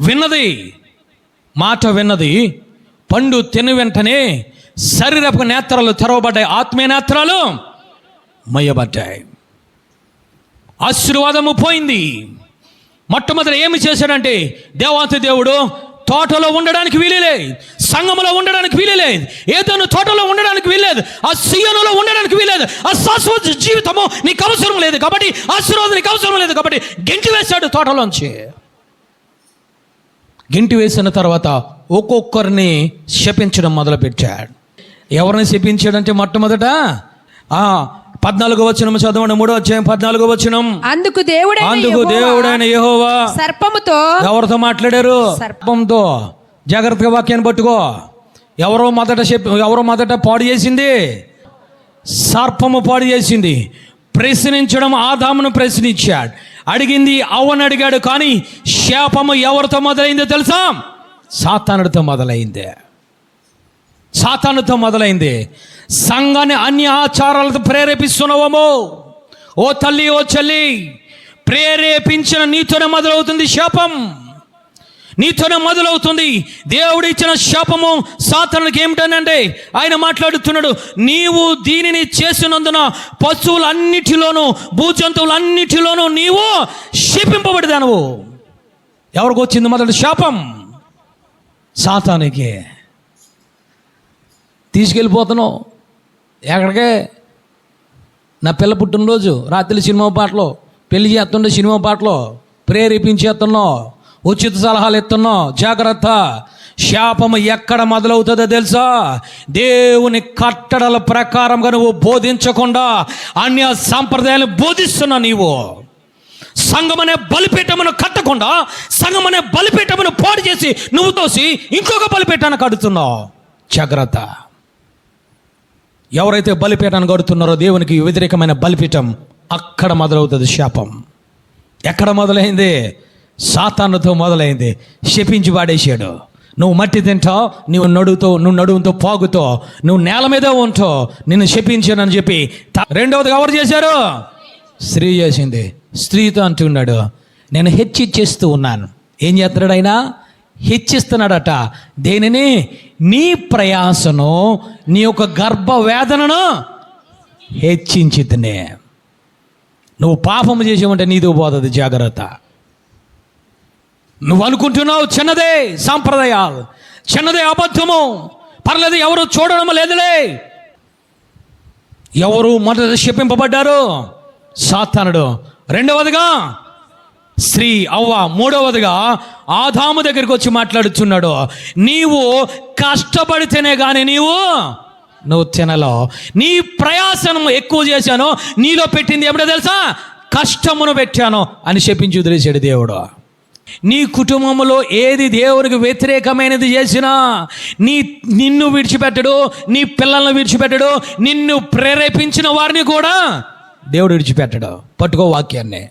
విన్నది మాట విన్నది పండు తిని వెంటనే శరీరపు నేత్రాలు తెరవబడ్డాయి, ఆత్మీయ నేత్రాలు మొయ్యబడ్డాయి. ఆశీర్వాదము పోయింది. మొట్టమొదటి ఏమి చేశాడంటే, దేవాతి దేవుడు తోటలో ఉండడానికి వీలులేదు, సంఘములో ఉండడానికి వీలులేదు, ఏదైనా తోటలో ఉండడానికి వీల్లేదు, ఆ సీయోనులో ఉండడానికి వీల్లేదు. ఆ శాశ్వత జీవితము నీకు అవసరం లేదు కాబట్టి, ఆశీర్వాదం నీకు అవసరం లేదు కాబట్టి గెంటి వేశాడు తోటలోంచి. గెంటి వేసిన తర్వాత ఒక్కొక్కరిని శపించడం మొదలుపెట్టాడు. ఎవరిని శపించాడంటే మొట్టమొదట 14వ వచనం చదవండి. 3వ అధ్యాయం 14వ వచనం. అందుకు దేవుడైన యెహోవా సర్పముతో, ఎవరితో మాట్లాడారు? సర్పంతో. జాగ్రత్తగా వాక్యాన్ని పట్టుకో. ఎవరో మొదట పాడు చేసింది? సర్పము పాడు చేసింది. ప్రశ్నించడం ఆదామును ప్రశ్నించాడు, అడిగింది అవ్వను అడిగాడు. కానీ శాపము ఎవరితో మొదలైందో తెలుసా? సాతానుడితో మొదలైంది. సాతానుతో మొదలైంది. సంఘాన్ని అన్య ఆచారాలతో ప్రేరేపిస్తున్నావేమో ఓ తల్లి, ఓ చెల్లి, ప్రేరేపించిన నీతోనే మొదలవుతుంది శాపం. నీతోనే మొదలవుతుంది. దేవుడు ఇచ్చిన శాపము సాతానుడికి ఏమిటనంటే, ఆయన మాట్లాడుతున్నాడు, నీవు దీనిని చేసినందున పశువులన్నిటిలోనూ భూజంతువులన్నిటిలోనూ నీవు శపింపబడిదానువు. ఎవరికి వచ్చింది మొదటి శాపం? సాతానుకే. తీసుకెళ్ళిపోతున్నావు ఎక్కడికే? నా పిల్ల పుట్టినరోజు రాత్రి సినిమా పాటలో, పెళ్లి చేస్తుండే సినిమా పాటలో ప్రేరేపించేస్తున్నావు, ఉచిత సలహాలు ఇస్తున్నావు. జాగ్రత్త. శాపము ఎక్కడ మొదలవుతుందో తెలుసా? దేవుని కట్టడల ప్రకారంగా నువ్వు బోధించకుండా అన్య సాంప్రదాయాలు బోధిస్తున్నావు. నీవు సంఘమనే బలిపీఠమును కట్టకుండా, సంఘమనే బలిపీఠమును పాడు చేసి నువ్వు తోసి ఇంకొక బలిపీఠాన్ని కడుతున్నావు. జాగ్రత్త. ఎవరైతే బలిపీఠాన్ని కడుతున్నారో, దేవునికి వ్యతిరేకమైన బలిపీఠం, అక్కడ మొదలవుతుంది శాపం. ఎక్కడ మొదలైంది? సాతానుతో మొదలైంది. శపించి పాడేశాడు. నువ్వు మట్టి తింటావు, నువ్వు నడువుతో పాగుతో, నువ్వు నేల మీద ఉంటావు, నిన్ను శపించానని చెప్పి. రెండవది ఎవరు చేశారు? స్త్రీ చేసింది. స్త్రీతో అంటున్నాడు, నేను హెచ్చిచ్చేస్తూ ఉన్నాను. ఏం చేస్తున్నాడు ఆయన? హెచ్చిస్తున్నాడట. దేనిని? నీ ప్రయాసను, నీ యొక్క గర్భవేదనను హెచ్చించితేనే. నువ్వు పాపము చేసావంటే నీతో పోతుంది. జాగ్రత్త. నువ్వు అనుకుంటున్నావు చిన్నదే సాంప్రదాయాలు, చిన్నదే అబద్ధము, పర్లేదు, ఎవరు చూడడం లేదులే. ఎవరు మొదట శపింపబడ్డారు? సాతానుడు. రెండవదిగా స్త్రీ అవ్వ. మూడవదిగా ఆదాము దగ్గరికి వచ్చి మాట్లాడుచున్నాడు, నీవు కష్టపడితేనే కానీ నువ్వు తినలో. నీ ప్రయాసను ఎక్కువ చేశాను, నీలో పెట్టింది ఏమిటో తెలుసా? కష్టమును పెట్టాను అని చెప్పించి వదిలేశాడు దేవుడు. నీ కుటుంబంలో ఏది దేవునికి వ్యతిరేకమైనది చేసినా నిన్ను విడిచిపెట్టడు, నీ పిల్లలను విడిచిపెట్టడు, నిన్ను ప్రేరేపించిన వారిని కూడా దేవుడు విడిచిపెట్టడు. పట్టుకో వాక్యాన్ని.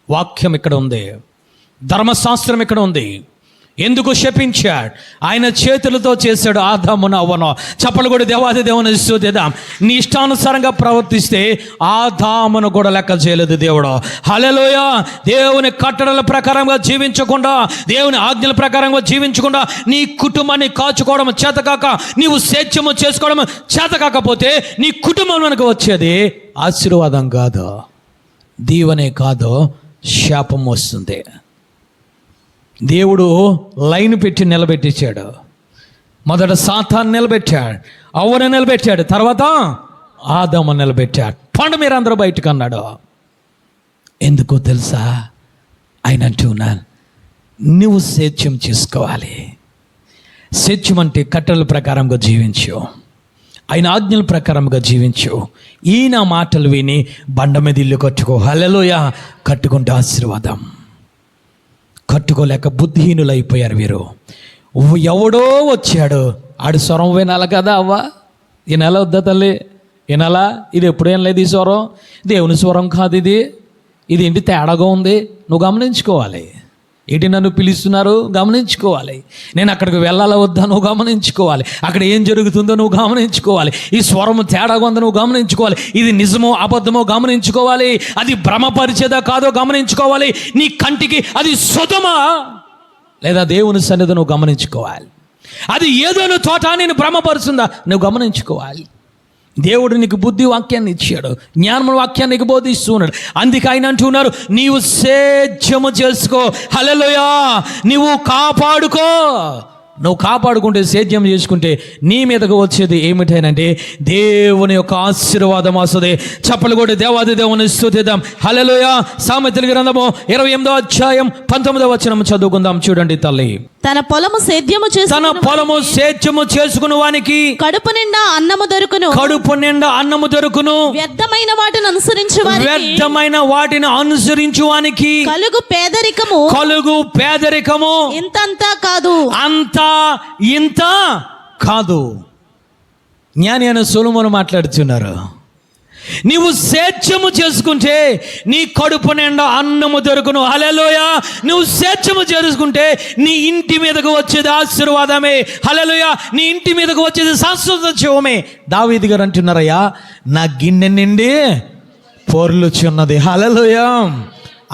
వాక్యం ఇక్కడ ఉంది, ధర్మశాస్త్రం ఇక్కడ ఉంది. ఎందుకు శపించాడు? ఆయన చేతులతో చేశాడు ఆదామును అవ్వను. చప్పలు కూడా దేవాది దేవుని స్తుతిద్దాం. నీ ఇష్టానుసారంగా ప్రవర్తిస్తే ఆదామును కూడా లెక్క చేయలేదు దేవుడు. హల్లెలూయా. దేవుని కట్టడల ప్రకారంగా జీవించకుండా, దేవుని ఆజ్ఞల ప్రకారంగా జీవించకుండా నీ కుటుంబాన్ని కాచుకోవడం చేతకాక, నీవు స్వేచ్ఛము చేసుకోవడం చేతకాకపోతే నీ కుటుంబంలోనికి వచ్చేది ఆశీర్వాదం కాదు, దీవెనే కాదు, శాపం వస్తుంది. దేవుడు లైన్ పెట్టి నిలబెట్టించాడు. మొదట సాతాను నిలబెట్టాడు, అవ్వను నిలబెట్టాడు, తర్వాత ఆదాము నిలబెట్టాడు. పండు మీరందరూ బయటకు అన్నాడు. ఎందుకో తెలుసా? ఆయన అంటున్నాను, నువ్వు స్వేచ్ఛం చేసుకోవాలి. స్వేచ్ఛం అంటే కట్టెల ప్రకారంగా జీవించు, ఆయన ఆజ్ఞల ప్రకారంగా జీవించు. ఈయన మాటలు విని బండ మీద ఇల్లు కట్టుకో. హల్లెలూయా. కట్టుకుంటే ఆశీర్వాదం. కట్టుకోలేక బుద్ధిహీనులైపోయారు వీరు. ఎవడో వచ్చాడు, ఆడు స్వరం వినాలి కదా. అవ్వ ఈ నెల వద్దా తల్లి, ఈ నెల ఇది ఎప్పుడేం లేదు, ఈ స్వరం దేవుని స్వరం కాదు, ఇది ఏంటి తేడాగా ఉంది, నువ్వు గమనించుకోవాలి. ఏంటి నన్ను పిలుస్తున్నారు గమనించుకోవాలి. నేను అక్కడికి వెళ్ళాలా వద్దా నువ్వు గమనించుకోవాలి. అక్కడ ఏం జరుగుతుందో నువ్వు గమనించుకోవాలి. ఈ స్వరము తేడాగా ఉందో నువ్వు గమనించుకోవాలి. ఇది నిజమో అబద్ధమో గమనించుకోవాలి. అది భ్రమపరిచేదా కాదో గమనించుకోవాలి. నీ కంటికి అది సుతమా లేదా దేవుని సన్నిధి నువ్వు గమనించుకోవాలి. అది ఏదోనో తోట నేను భ్రమపరుస్తుందా నువ్వు గమనించుకోవాలి. దేవుడు నీకు బుద్ధి వాక్యాన్ని ఇచ్చాడు, జ్ఞానం వాక్యాన్ని నీకు బోధిస్తున్నాడు. అందుకే ఆయన అంటున్నారు, నీవు స్వేచ్ఛము చేసుకో. హల్లెలూయా. నీవు కాపాడుకో. నువ్వు కాపాడుకుంటే, సేద్యం చేసుకుంటే నీ మీదకు వచ్చేది ఏమిటంటే దేవుని యొక్క ఆశీర్వాదం వస్తుంది. చప్పలు కూడా దేవాది దేవుని స్తుతిద్దాం. హల్లెలూయా. సామెతల గ్రంథము 28వ అధ్యాయం 19వ వచనం చదువుకుందాం. చూడండి తల్లి. తన పొలము సేద్యము చేసుకుని వానికి కడుపు నిండా అన్నము దొరుకును. వ్యర్థమైన వాటిని అనుసరించువానికి కలుగు పేదరికము ఇంతంతా కాదు, అంతా ఇంత కాదు. జ్ఞాని అయిన సొలొమోను మాట్లాడుతున్నారు. నీవు స్వేచ్ఛము చేసుకుంటే నీ కడుపు నిండా అన్నము దొరుకును. హల్లెలూయా. నువ్వు స్వేచ్ఛము చేసుకుంటే నీ ఇంటి మీదకు వచ్చేది ఆశీర్వాదమే. హల్లెలూయా. నీ ఇంటి మీదకు వచ్చేది శాశ్వత జీవమే. దావీదు గారు అంటున్నారయ్యా, నా గిన్నె నిండి పొర్లుచున్నది. హల్లెలూయా.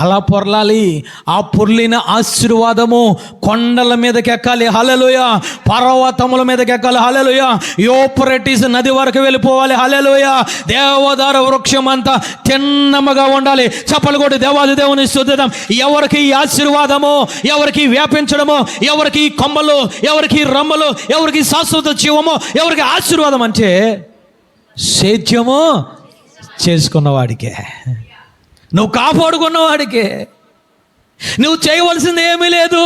అలా పొర్లాలి. ఆ పొర్లిన ఆశీర్వాదము కొండల మీదకి ఎక్కాలి. హల్లెలూయా. పర్వతముల మీదకి ఎక్కాలి. హల్లెలూయా. యూఫ్రటీస్ నది వరకు వెళ్ళిపోవాలి. హల్లెలూయా. దేవదారు వృక్షం అంతా తిన్నమగా ఉండాలి. చప్పలు కొట్టి దేవాది దేవుని స్తుతిద్దాం. ఎవరికి ఈ ఆశీర్వాదము, ఎవరికి వ్యాపించడము, ఎవరికి కొమ్మలు, ఎవరికి రమ్మలు, ఎవరికి శాశ్వత జీవము, ఎవరికి ఆశీర్వాదం అంటే సేద్యము చేసుకున్నవాడికే, నువ్వు కాపాడుకున్నవాడికే. నువ్వు చేయవలసింది ఏమీ లేదు.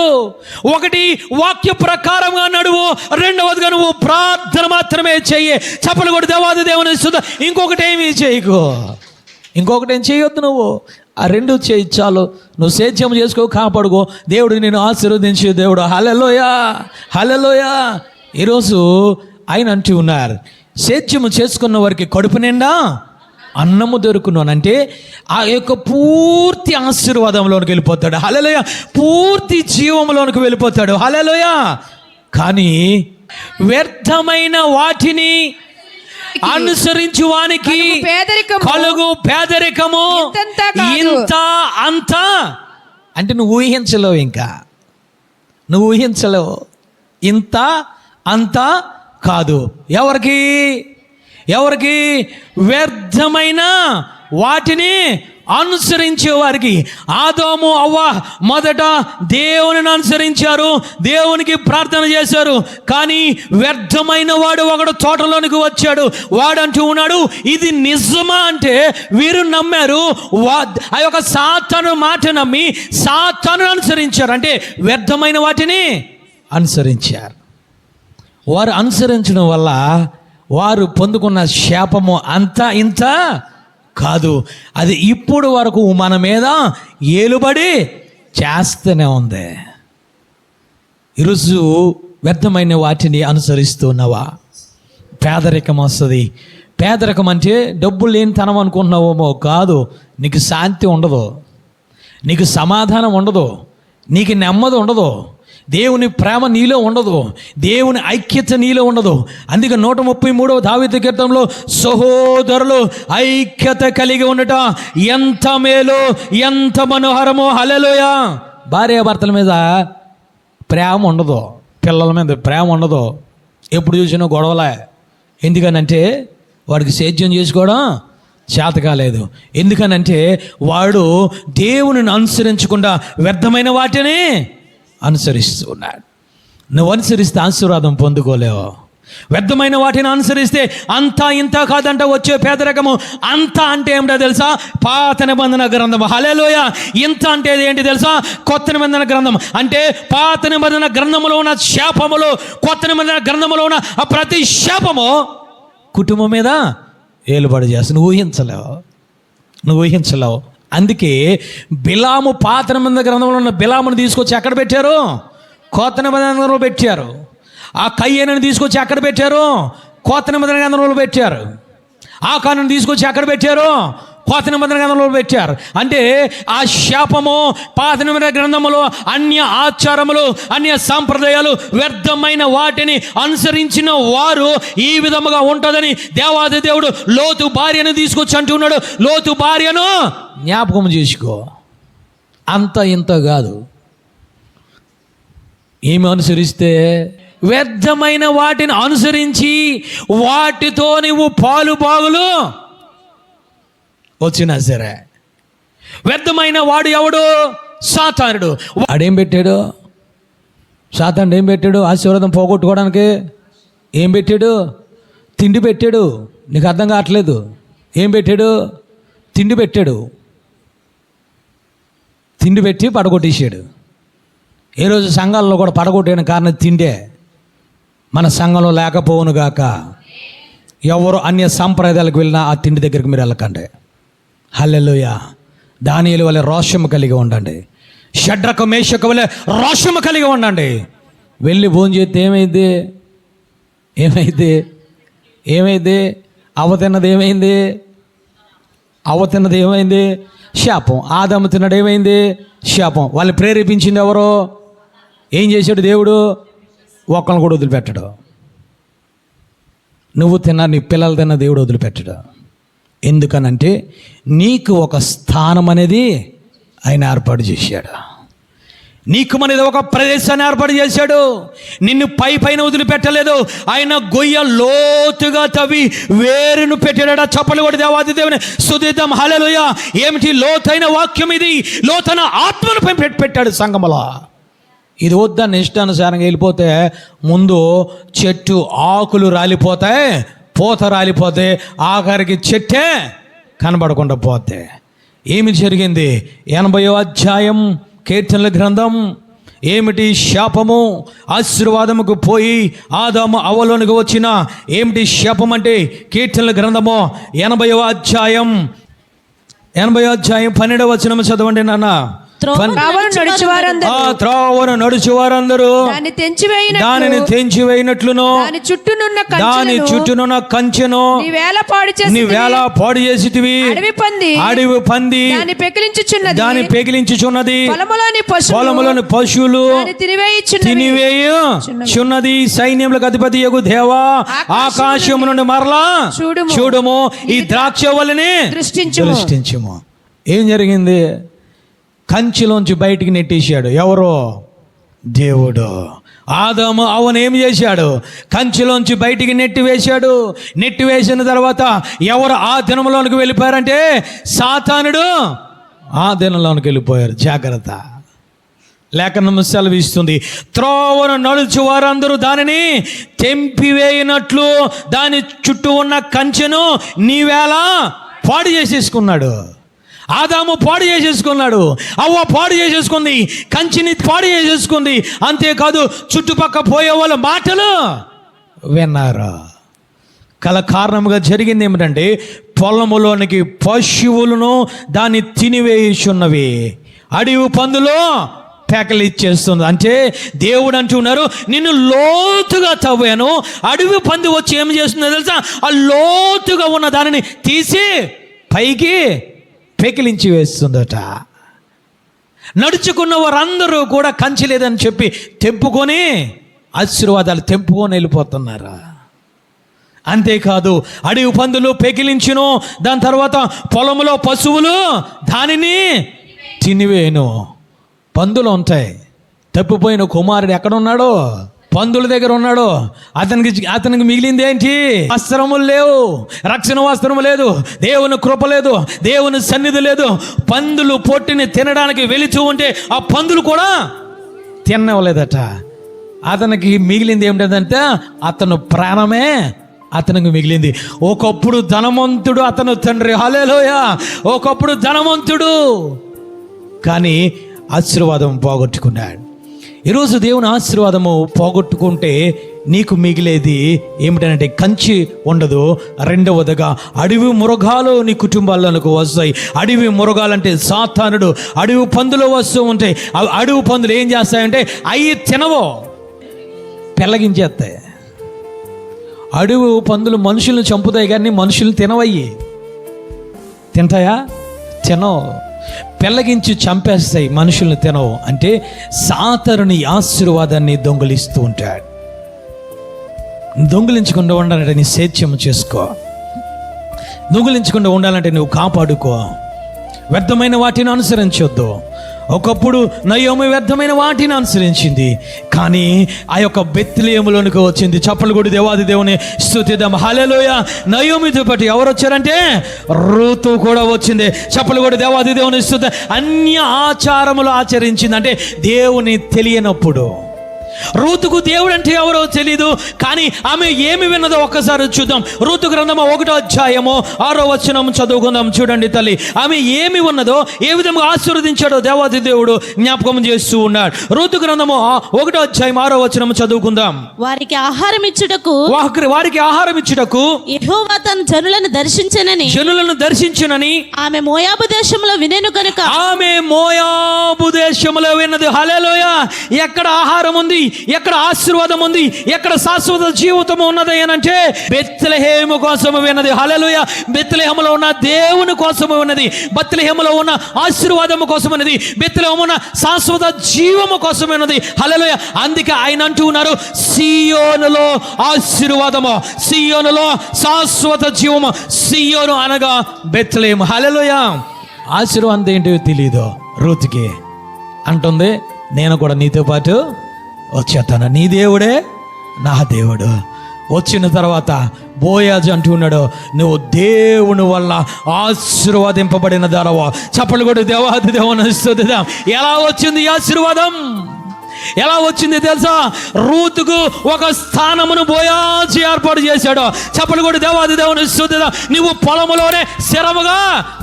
ఒకటి, వాక్య ప్రకారంగా నడువు. రెండవదిగా నువ్వు ప్రార్థన మాత్రమే చెయ్యి. చప్పలు కొట్టి దేవాది దేవుని స్తుతి. ఇంకొకటి ఏమీ చేయకు, ఇంకొకటి ఏం చేయొద్దు. నువ్వు ఆ రెండు చేయి చాలు. నువ్వు సేద్యం చేసుకో, కాపాడుకో. దేవుడు నేను ఆశీర్వదించే దేవుడు. హల్లెలూయా. హల్లెలూయా. ఈరోజు ఆయన అంటూ ఉన్నారు, సేద్యము చేసుకున్న వారికి కడుపు నిండా అన్నము దొరుకును అంటే ఆ యొక్క పూర్తి ఆశీర్వాదంలోనికి వెళ్ళిపోతాడు. హల్లెలూయా. పూర్తి జీవంలోనికి వెళ్ళిపోతాడు. హల్లెలూయా. కానీ వ్యర్థమైన వాటిని అనుసరించు వానికి కలుగు పేదరికము ఇంత అంత అంటే నువ్వు ఊహించలేవు. ఇంకా నువ్వు ఊహించలేవు. ఇంత అంత కాదు. ఎవరికి వ్యర్థమైన వాటిని అనుసరించే వారికి, ఆదాము అవ్వ మొదట దేవునిని అనుసరించారు, దేవునికి ప్రార్థన చేశారు. కానీ వ్యర్థమైన వాడు ఒకడు తోటలోనికి వచ్చాడు. వాడంటూ ఉన్నాడు, ఇది నిజమా అంటే వీరు నమ్మారు. ఆ యొక్క సాతాను మాట నమ్మి సాతాను అనుసరించారు. అంటే వ్యర్థమైన వాటిని అనుసరించారు. వారు అనుసరించడం వల్ల వారు పొందుకున్న శాపము అంతా ఇంత కాదు, అది ఇప్పుడు వరకు మన మీద ఏలుబడి చేస్తూనే ఉంది. ఈరోజు వ్యర్థమైన వాటిని అనుసరిస్తున్నావా? పేదరికం వస్తుంది. పేదరికం అంటే డబ్బులు లేనితనం అనుకుంటున్నావేమో, కాదు. నీకు శాంతి ఉండదు, నీకు సమాధానం ఉండదు, నీకు నెమ్మది ఉండదు, దేవుని ప్రేమ నీలో ఉండదు, దేవుని ఐక్యత నీలో ఉండదు. అందుకే 133వ దావీదు కీర్తనలో సహోదరులు ఐక్యత కలిగి ఉండట ఎంత మేలు, ఎంత మనోహరమో. హల్లెలూయా. భార్యాభర్తల మీద ప్రేమ ఉండదు, పిల్లల మీద ప్రేమ ఉండదు, ఎప్పుడు చూసినా గొడవలే. ఎందుకనంటే వాడికి సేద్యం చేసుకోవడం చేత కాలేదు. ఎందుకనంటే వాడు దేవుని అనుసరించకుండా వ్యర్థమైన వాటిని అనుసరిస్తూ ఉన్నాడు. నువ్వు అనుసరిస్తే ఆశీర్వాదం పొందుకోలేవు. వ్యర్థమైన వాటిని అనుసరిస్తే అంతా ఇంత కాదంట వచ్చే పేదరికము. అంతా అంటే ఏమిటో తెలుసా? పాత నిబంధన గ్రంథం. హల్లెలూయా. ఇంత అంటే ఏంటి తెలుసా? కొత్త నిబంధన గ్రంథం. అంటే పాత నిబంధన గ్రంథములో ఉన్న శాపములు, కొత్త నిబంధన గ్రంథములో ఉన్న ఆ ప్రతి శాపము కుటుంబం మీద ఏలుబడి చేస్తుంది. నువ్వు ఊహించలేవు. అందుకే బిలాము పాత నిబంధన గ్రంథంలో ఉన్న బిలామును తీసుకొచ్చి ఎక్కడ పెట్టారు? కొత్త నిబంధన గ్రంథంలో పెట్టారు. ఆ కయ్యేనని తీసుకొచ్చి ఎక్కడ పెట్టారు? కొత్త నిబంధన గ్రంథంలో పెట్టారు. ఆ కానుని తీసుకొచ్చి ఎక్కడ పెట్టారు? కొత్త నిబంధన గ్రంథంలో పెట్టారు. అంటే ఆ శాపము పాత నిబంధన గ్రంథములో అన్య ఆచారములు, అన్య సాంప్రదాయాలు, వ్యర్థమైన వాటిని అనుసరించిన వారు ఈ విధముగా ఉంటుందని దేవాది దేవుడు లోతు భార్యను తీసుకొచ్చి అంటున్నాడు. లోతు భార్యను జ్ఞాపకం చేసుకో. అంత ఇంత కాదు. ఏమి అనుసరిస్తే? వ్యర్థమైన వాటిని అనుసరించి వాటితో నువ్వు పాలు బాగులు వచ్చినా సరే. వ్యర్థమైన వాడు ఎవడు? సాతానుడు. వాడేం పెట్టాడు? సాతానుడు ఏం పెట్టాడు? ఆశీర్వాదం పోగొట్టుకోవడానికి ఏం పెట్టాడు? తిండి పెట్టాడు. నీకు అర్థం కావట్లేదు. ఏం పెట్టాడు? తిండి పెట్టాడు. తిండి పెట్టి పడగొట్టేసాడు. ఏ రోజు సంఘాల్లో కూడా పడగొట్టిన కారణం తిండే. మన సంఘంలో లేకపోవును గాక. ఎవరు అన్య సాంప్రదాయాలకు వెళ్ళినా ఆ తిండి దగ్గరికి మీరు వెళ్ళకండి. హల్లెలూయా. దానియేలు వలె రోషము కలిగి ఉండండి. షడ్రక మేషక వలె రోషము కలిగి ఉండండి. వెళ్ళి భోజనం చేస్తే ఏమైంది? అవతిన్నది ఏమైంది? శాపం. ఆదాము తిన్నాడు, ఏమైంది? శాపం. వాళ్ళు ప్రేరేపించింది ఎవరో? ఏం చేశాడు దేవుడు? ఒక్కళ్ళని కూడా వదిలిపెట్టడు. నువ్వు తిన్నా, నీ పిల్లలు తిన్నా దేవుడు వదిలిపెట్టడు. ఎందుకనంటే నీకు ఒక స్థానం అనేది ఆయన ఏర్పాటు చేశాడు. నీకు అనేది ఒక ప్రదేశాన్ని ఏర్పాటు చేశాడు. నిన్ను పైన వదిలిపెట్టలేదు. ఆయన గొయ్య లోతుగా తవ్వి వేరును పెట్టాడట. చప్పలు కొడి దేవాది దేవుని స్తుతిద్దాం. హల్లెలూయా. ఏమిటి లోతైన వాక్యం ఇది? లోతైన ఆత్మను పెట్టాడు సంగములో. ఇది వద్దని ఇష్టానుసారంగా వెళ్ళిపోతే ముందు చెట్టు ఆకులు రాలిపోతాయి, పూత రాలిపోతే ఆఖరికి చెట్టే కనబడకుండా పోతే. ఏమి జరిగింది? 80వ అధ్యాయం కీర్తనల గ్రంథం. ఏమిటి శాపము? ఆశీర్వాదముకు పోయి ఆదాము అవ్వలోనికి వచ్చిన ఏమిటి శాపం అంటే? కీర్తనల గ్రంథము 80వ అధ్యాయం 12వ వచనం చదవండి నాన్న. త్రోవను నడుచువారందరూ దానిని తెంచివేయినట్లును దాని చుట్టూనున్న కంచెను నీ వేళ పాడు చేసితివి. అడవి పంది దాని పెకిలించుచున్నది, పొలములోని పశువులు తినివేయుచున్నది. సైన్యములకు అధిపతి యగు దేవా, ఆకాశము నుండి మరలా చూడుము, ఈ ద్రాక్ష వల్లిని దృష్టించుము. ఏం జరిగింది? కంచిలోంచి బయటికి నెట్టేశాడు. ఎవరో? దేవుడు. ఆదాము అవను ఏం చేశాడు? కంచెలోంచి బయటికి నెట్టి వేసిన తర్వాత ఎవరు ఆ దినంలోనికి వెళ్ళిపోయారంటే సాతానుడు ఆ దినంలోనికి వెళ్ళిపోయారు. జాగ్రత్త. లేఖనం సెలవిస్తుంది, త్రోవను నడుచు వారందరూ దానిని తెంపివేయినట్లు దాని చుట్టూ ఉన్న కంచెను నీవేళ పాడు చేసేసుకున్నాడు. ఆదాము పాడు చేసేసుకున్నాడు, అవ్వ పాడు చేసేసుకుంది, కంచిని పాడు చేసేసుకుంది. అంతేకాదు చుట్టుపక్క పోయే వాళ్ళ మాటలు విన్నారు. కారణముగా జరిగింది ఏమిటంటే పొలములోనికి పశువులను దాన్ని తినివేయుచున్నవి, అడవి పందులు పేకలిచ్చేస్తుంది. అంటే దేవుడు అంటున్నారు, నిన్ను లోతుగా తవ్వాను, అడవి పంది వచ్చి ఏం చేస్తుందో తెలుసా? ఆ లోతుగా ఉన్న దానిని తీసి పైకి పెకిలించి వేస్తుందట. నడుచుకున్న వారందరూ కూడా కంచి లేదని చెప్పి తెంపుకొని ఆశీర్వాదాలు తెంపుకొని వెళ్ళిపోతున్నారు. అంతేకాదు అడవి పందులు పెకిలించును, దాని తర్వాత పొలంలో పశువులు దానిని తినివేను. పందులు ఉంటాయి. తప్పిపోయిన కుమారుడు ఎక్కడున్నాడో? పందుల దగ్గర ఉన్నాడు. అతనికి మిగిలింది ఏంటి? వస్త్రములు లేవు, రక్షణ వస్త్రము లేదు, దేవుని కృప లేదు, దేవుని సన్నిధి లేదు. పందులు పొట్టిని తినడానికి వెళుతూ ఉంటే ఆ పందులు కూడా తినవలేదట. అతనికి మిగిలింది ఏమిటంటే అతను ప్రాణమే అతనికి మిగిలింది. ఒకప్పుడు ధనవంతుడు అతను తండ్రి, హల్లెలూయా. ఒకప్పుడు ధనవంతుడు, కానీ ఆశీర్వాదం పోగొట్టుకున్నాడు. ఈరోజు దేవుని ఆశీర్వాదము పోగొట్టుకుంటే నీకు మిగిలేది ఏమిటంటే కంచి ఉండదు. రెండవదిగా అడవి మృగాలు నీ కుటుంబాల్లోనికి వస్తాయి. అడవి మృగాలంటే సాతానుడు, అడవి పందులు వస్తూ ఉంటాయి. అడవి పందులు ఏం చేస్తాయంటే అవి తినవో, పెళ్ళగించేస్తాయి. అడవి పందులు మనుషులను చంపుతాయి కానీ మనుషులు తినవయ్యి. తింటాయా? తినవు. పెళ్ళగించి చంపేస్తాయి, మనుషులను తినవు. అంటే సాతానుని ఆశీర్వాదాన్ని దొంగిలిస్తూ ఉంటాడు. దొంగిలించకుండా ఉండాలంటే నీ సేద్యం చేసుకో. దొంగిలించకుండా ఉండాలంటే నువ్వు కాపాడుకో. వ్యర్థమైన వాటిని అనుసరించొద్దు. ఒకప్పుడు నయోమి వ్యర్థమైన వాటిని అనుసరించింది, కానీ ఆ యొక్క బెత్లెహేములోనికి వచ్చింది. చప్పలు కొట్టి దేవాది దేవుని స్తుతిద్దాం. హల్లెలూయా. నయోమితో పాటు ఎవరు వచ్చారంటే రూతు కూడా వచ్చింది. చప్పలు కొట్టి దేవాది దేవుని స్తుతి. అన్య ఆచారములు ఆచరించింది. అంటే దేవుని తెలియనప్పుడు. రూతుకు దేవుడు అంటే ఎవరో తెలీదు, కానీ ఆమె ఏమి విన్నదో ఒక్కసారి చూద్దాం. రూతు గ్రంథము 1వ అధ్యాయము 6వ వచనం చదువుకుందాం. చూడండి తల్లి, ఆమె ఏమి ఉన్నదో, ఏ విధంగా ఆశీర్వదించాడో దేవాది దేవుడు జ్ఞాపకం చేస్తూ ఉన్నాడు. రూతు గ్రంథము 1వ అధ్యాయం 6వ వచనం చదువుకుందాం. వారికి ఆహారం ఇచ్చుటకు యెహోవా తన జనులను దర్శించెనని ఆమె మోయాబు దేశంలో వినెను కనుక. ఆమె మోయాబు దేశంలో విన్నది. హల్లెలూయా. ఎక్కడ ఆహారం ఉంది, ఎక్కడ ఆశీర్వాదం ఉంది, ఎక్కడ శాశ్వత జీవితం ఉన్నది అనంటే బెత్లెహేము కోసము విన్నది. హల్లెలూయా. బెత్లెహేములో ఉన్న దేవుని కోసము ఉన్నది, బెత్లెహేములో ఉన్న ఆశీర్వాదము కోసం ఉన్నది, బెత్లెహేములో ఉన్న శాశ్వత జీవము కోసం ఉన్నది. హల్లెలూయా. అందుకే ఆయన అంటూ ఉన్నారు, సియోనులో ఆశీర్వాదము, సియోనులో శాశ్వత జీవము. సియోను అనగా బెత్లెహేము. హల్లెలూయా. ఆశీర్వాదం ఏంటో తెలియదు రూతుకి. అంటుంది, నేను కూడా నీతో పాటు వచ్చేస్తాను, నీ దేవుడే నా దేవుడు. వచ్చిన తర్వాత బోయాజు అంటున్నాడు, నువ్వు దేవుని వల్ల ఆశీర్వాదింపబడిన దానవా. చప్పలు కూడా దేవాది దేవుని స్తుతిద్దాం. ఎలా వచ్చింది ఈ ఆశీర్వాదం? ఎలా వచ్చింది తెలుసా? రూతుకు ఒక స్థానమును బోయాజు ఏర్పాటు చేశాడు. చప్పలు కూడా దేవాది దేవుని స్తుతిద్దాం. నువ్వు పొలములోనే స్థిరముగా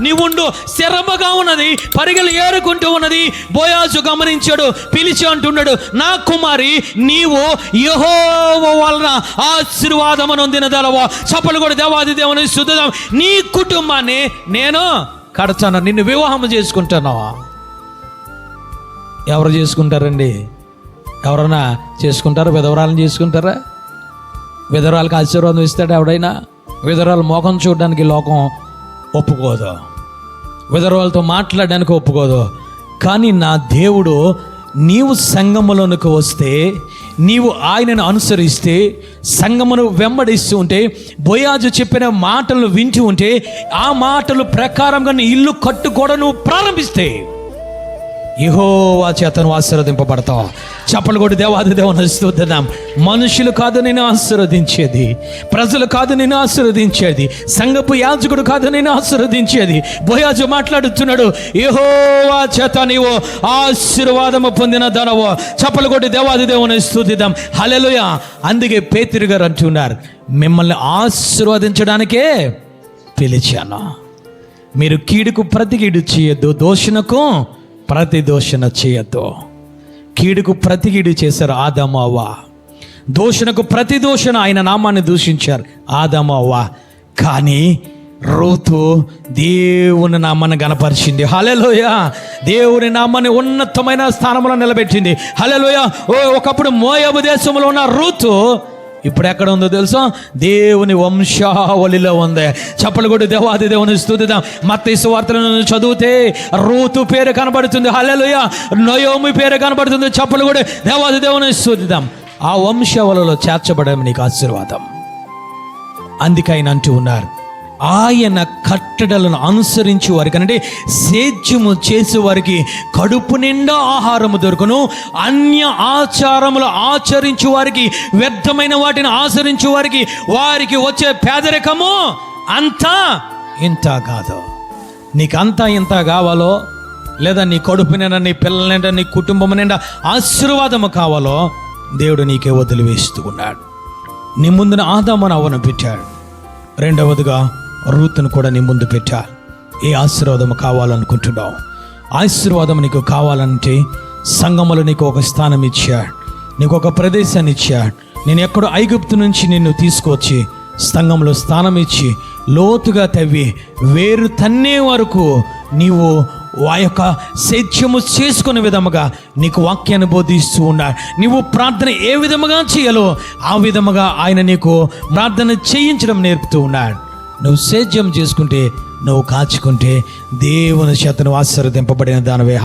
నీవుండు. స్థిరముగా ఉన్నది, పరిగెలు ఏరుకుంటూ ఉన్నది. బోయాజు గమనించాడు, పిలిచి అంటున్నాడు, నా కుమారి, నీవు యెహోవా వలన ఆశీర్వాదము నొందిన దానవా. చప్పలు కూడా దేవాది దేవుని స్తుతిద్దాం. నీ కుటుంబాన్ని నేను కడతాను, నిన్ను వివాహం చేసుకుంటాను. ఎవరు చేసుకుంటారండి? ఎవరైనా చేసుకుంటారా? విధవరాలను చేసుకుంటారా? విధవరాలకు ఆశీర్వాదం ఇస్తాడు ఎవడైనా? విధవరాలు మోకం చూడడానికి లోకం ఒప్పుకోదు, విధవరాలతో మాట్లాడడానికి ఒప్పుకోదు. కానీ నా దేవుడు, నీవు సంఘములోనికి వస్తే, నీవు ఆయనను అనుసరిస్తే, సంఘమును వెంబడిస్తూ ఉంటే, బోయాజు చెప్పిన మాటలు వింటూ ఉంటే, ఆ మాటలు ప్రకారంగా నీ ఇల్లు కట్టుకోవడం నువ్వు ప్రారంభిస్తే, యెహోవా చేతను ఆశీర్వదింపబడతావు. చప్పలు కొట్టి దేవాది దేవుని స్తుతిద్దాం. మనుషులు కాదు నేను ఆశీర్వదించేది, ప్రజలు కాదు నేను ఆశీర్వదించేది, సంఘపు యాజకుడు కాదు నేను ఆశీర్వదించేది. బోయాజు మాట్లాడుతున్నాడు, యెహోవా చేత నీవు ఆశీర్వాదము పొందిన ధనవు. చప్పలు కొట్టి దేవాది దేవుని స్తుతిద్దాం. హల్లెలూయా. అందుకే పేతురు గారు అంటున్నారు, మిమ్మల్ని ఆశీర్వదించడానికే పిలిచాను. మీరు కీడుకు ప్రతి కీడు చేయొద్దు, దోషణకు ప్రతి దోషణ చేయొద్దు. కీడుకు ప్రతి కీడు చేశారు ఆదాము అవ్వ, దోషణకు ప్రతి దోషణ ఆయన నామాన్ని దూషించారు ఆదాము అవ్వ. కానీ రూతు దేవుని నామాన్ని గణపరిచింది. హల్లెలూయా. దేవుని నామాన్ని ఉన్నతమైన స్థానంలో నిలబెట్టింది. హల్లెలూయా. ఒకప్పుడు మోయాబు దేశంలో ఉన్న రూతు ఇప్పుడు ఎక్కడ ఉందో తెలుసా? దేవుని వంశావళిలో ఉంది. చప్పలు కొట్టి దేవాది దేవుని స్తుతిద్దాం. మత్తయి సువార్తలను చదివితే రూతు పేరు కనబడుతుంది. హల్లెలూయా. నయోమి పేరు కనబడుతుంది. చప్పలు కొట్టి దేవాది దేవుని స్తుతిద్దాం. ఆ వంశావళిలో చేర్చబడడం నీకు ఆశీర్వాదం. అందుకే ఆయన అంటూ ఉన్నారు, ఆయన కట్టడలను అనుసరించి వారికి, అంటే సేద్యము చేసే వారికి కడుపు నిండా ఆహారము దొరుకును, అన్య ఆచారములు ఆచరించు వారికి, వ్యర్థమైన వాటిని ఆచరించు వారికి, వారికి వచ్చే పేదరికము అంతా ఇంత కాదు. నీకు అంతా ఇంత కావాలో, లేదా నీ కడుపు నిండా, నీ పిల్లల నిండా, నీ కుటుంబం నిండా ఆశీర్వాదము కావాలో, దేవుడు నీకే వదిలివేస్తూ ఉన్నాడు. నీ ముందున ఆదామును అవ్వను పెట్టాడు. రెండవదిగా రూతును కూడా నీ ముందు పెట్టా. ఏ ఆశీర్వాదం కావాలనుకుంటున్నావు? ఆశీర్వాదం నీకు కావాలంటే సంఘములో నీకు ఒక స్థానం ఇచ్చాడు, నీకు ఒక ప్రదేశాన్ని ఇచ్చాడు. నేను ఎక్కడో ఐగుప్తు నుంచి నిన్ను తీసుకొచ్చి సంఘంలో స్థానం ఇచ్చి లోతుగా తవ్వి వేరు తన్నే వరకు నీవు ఆ యొక్క సేద్యము చేసుకునే విధముగా నీకు వాక్యాన్ని బోధిస్తూ ఉన్నాడు. నీవు ప్రార్థన ఏ విధముగా చేయాలో ఆ విధముగా ఆయన నీకు ప్రార్థన చేయించడం నేర్పుతూ ఉన్నాడు. నువ్వు సేద్యం చేసుకుంటే, నువ్వు కాచుకుంటే దేవుని చేతను ఆశీర్వదింపబడిన దానివే.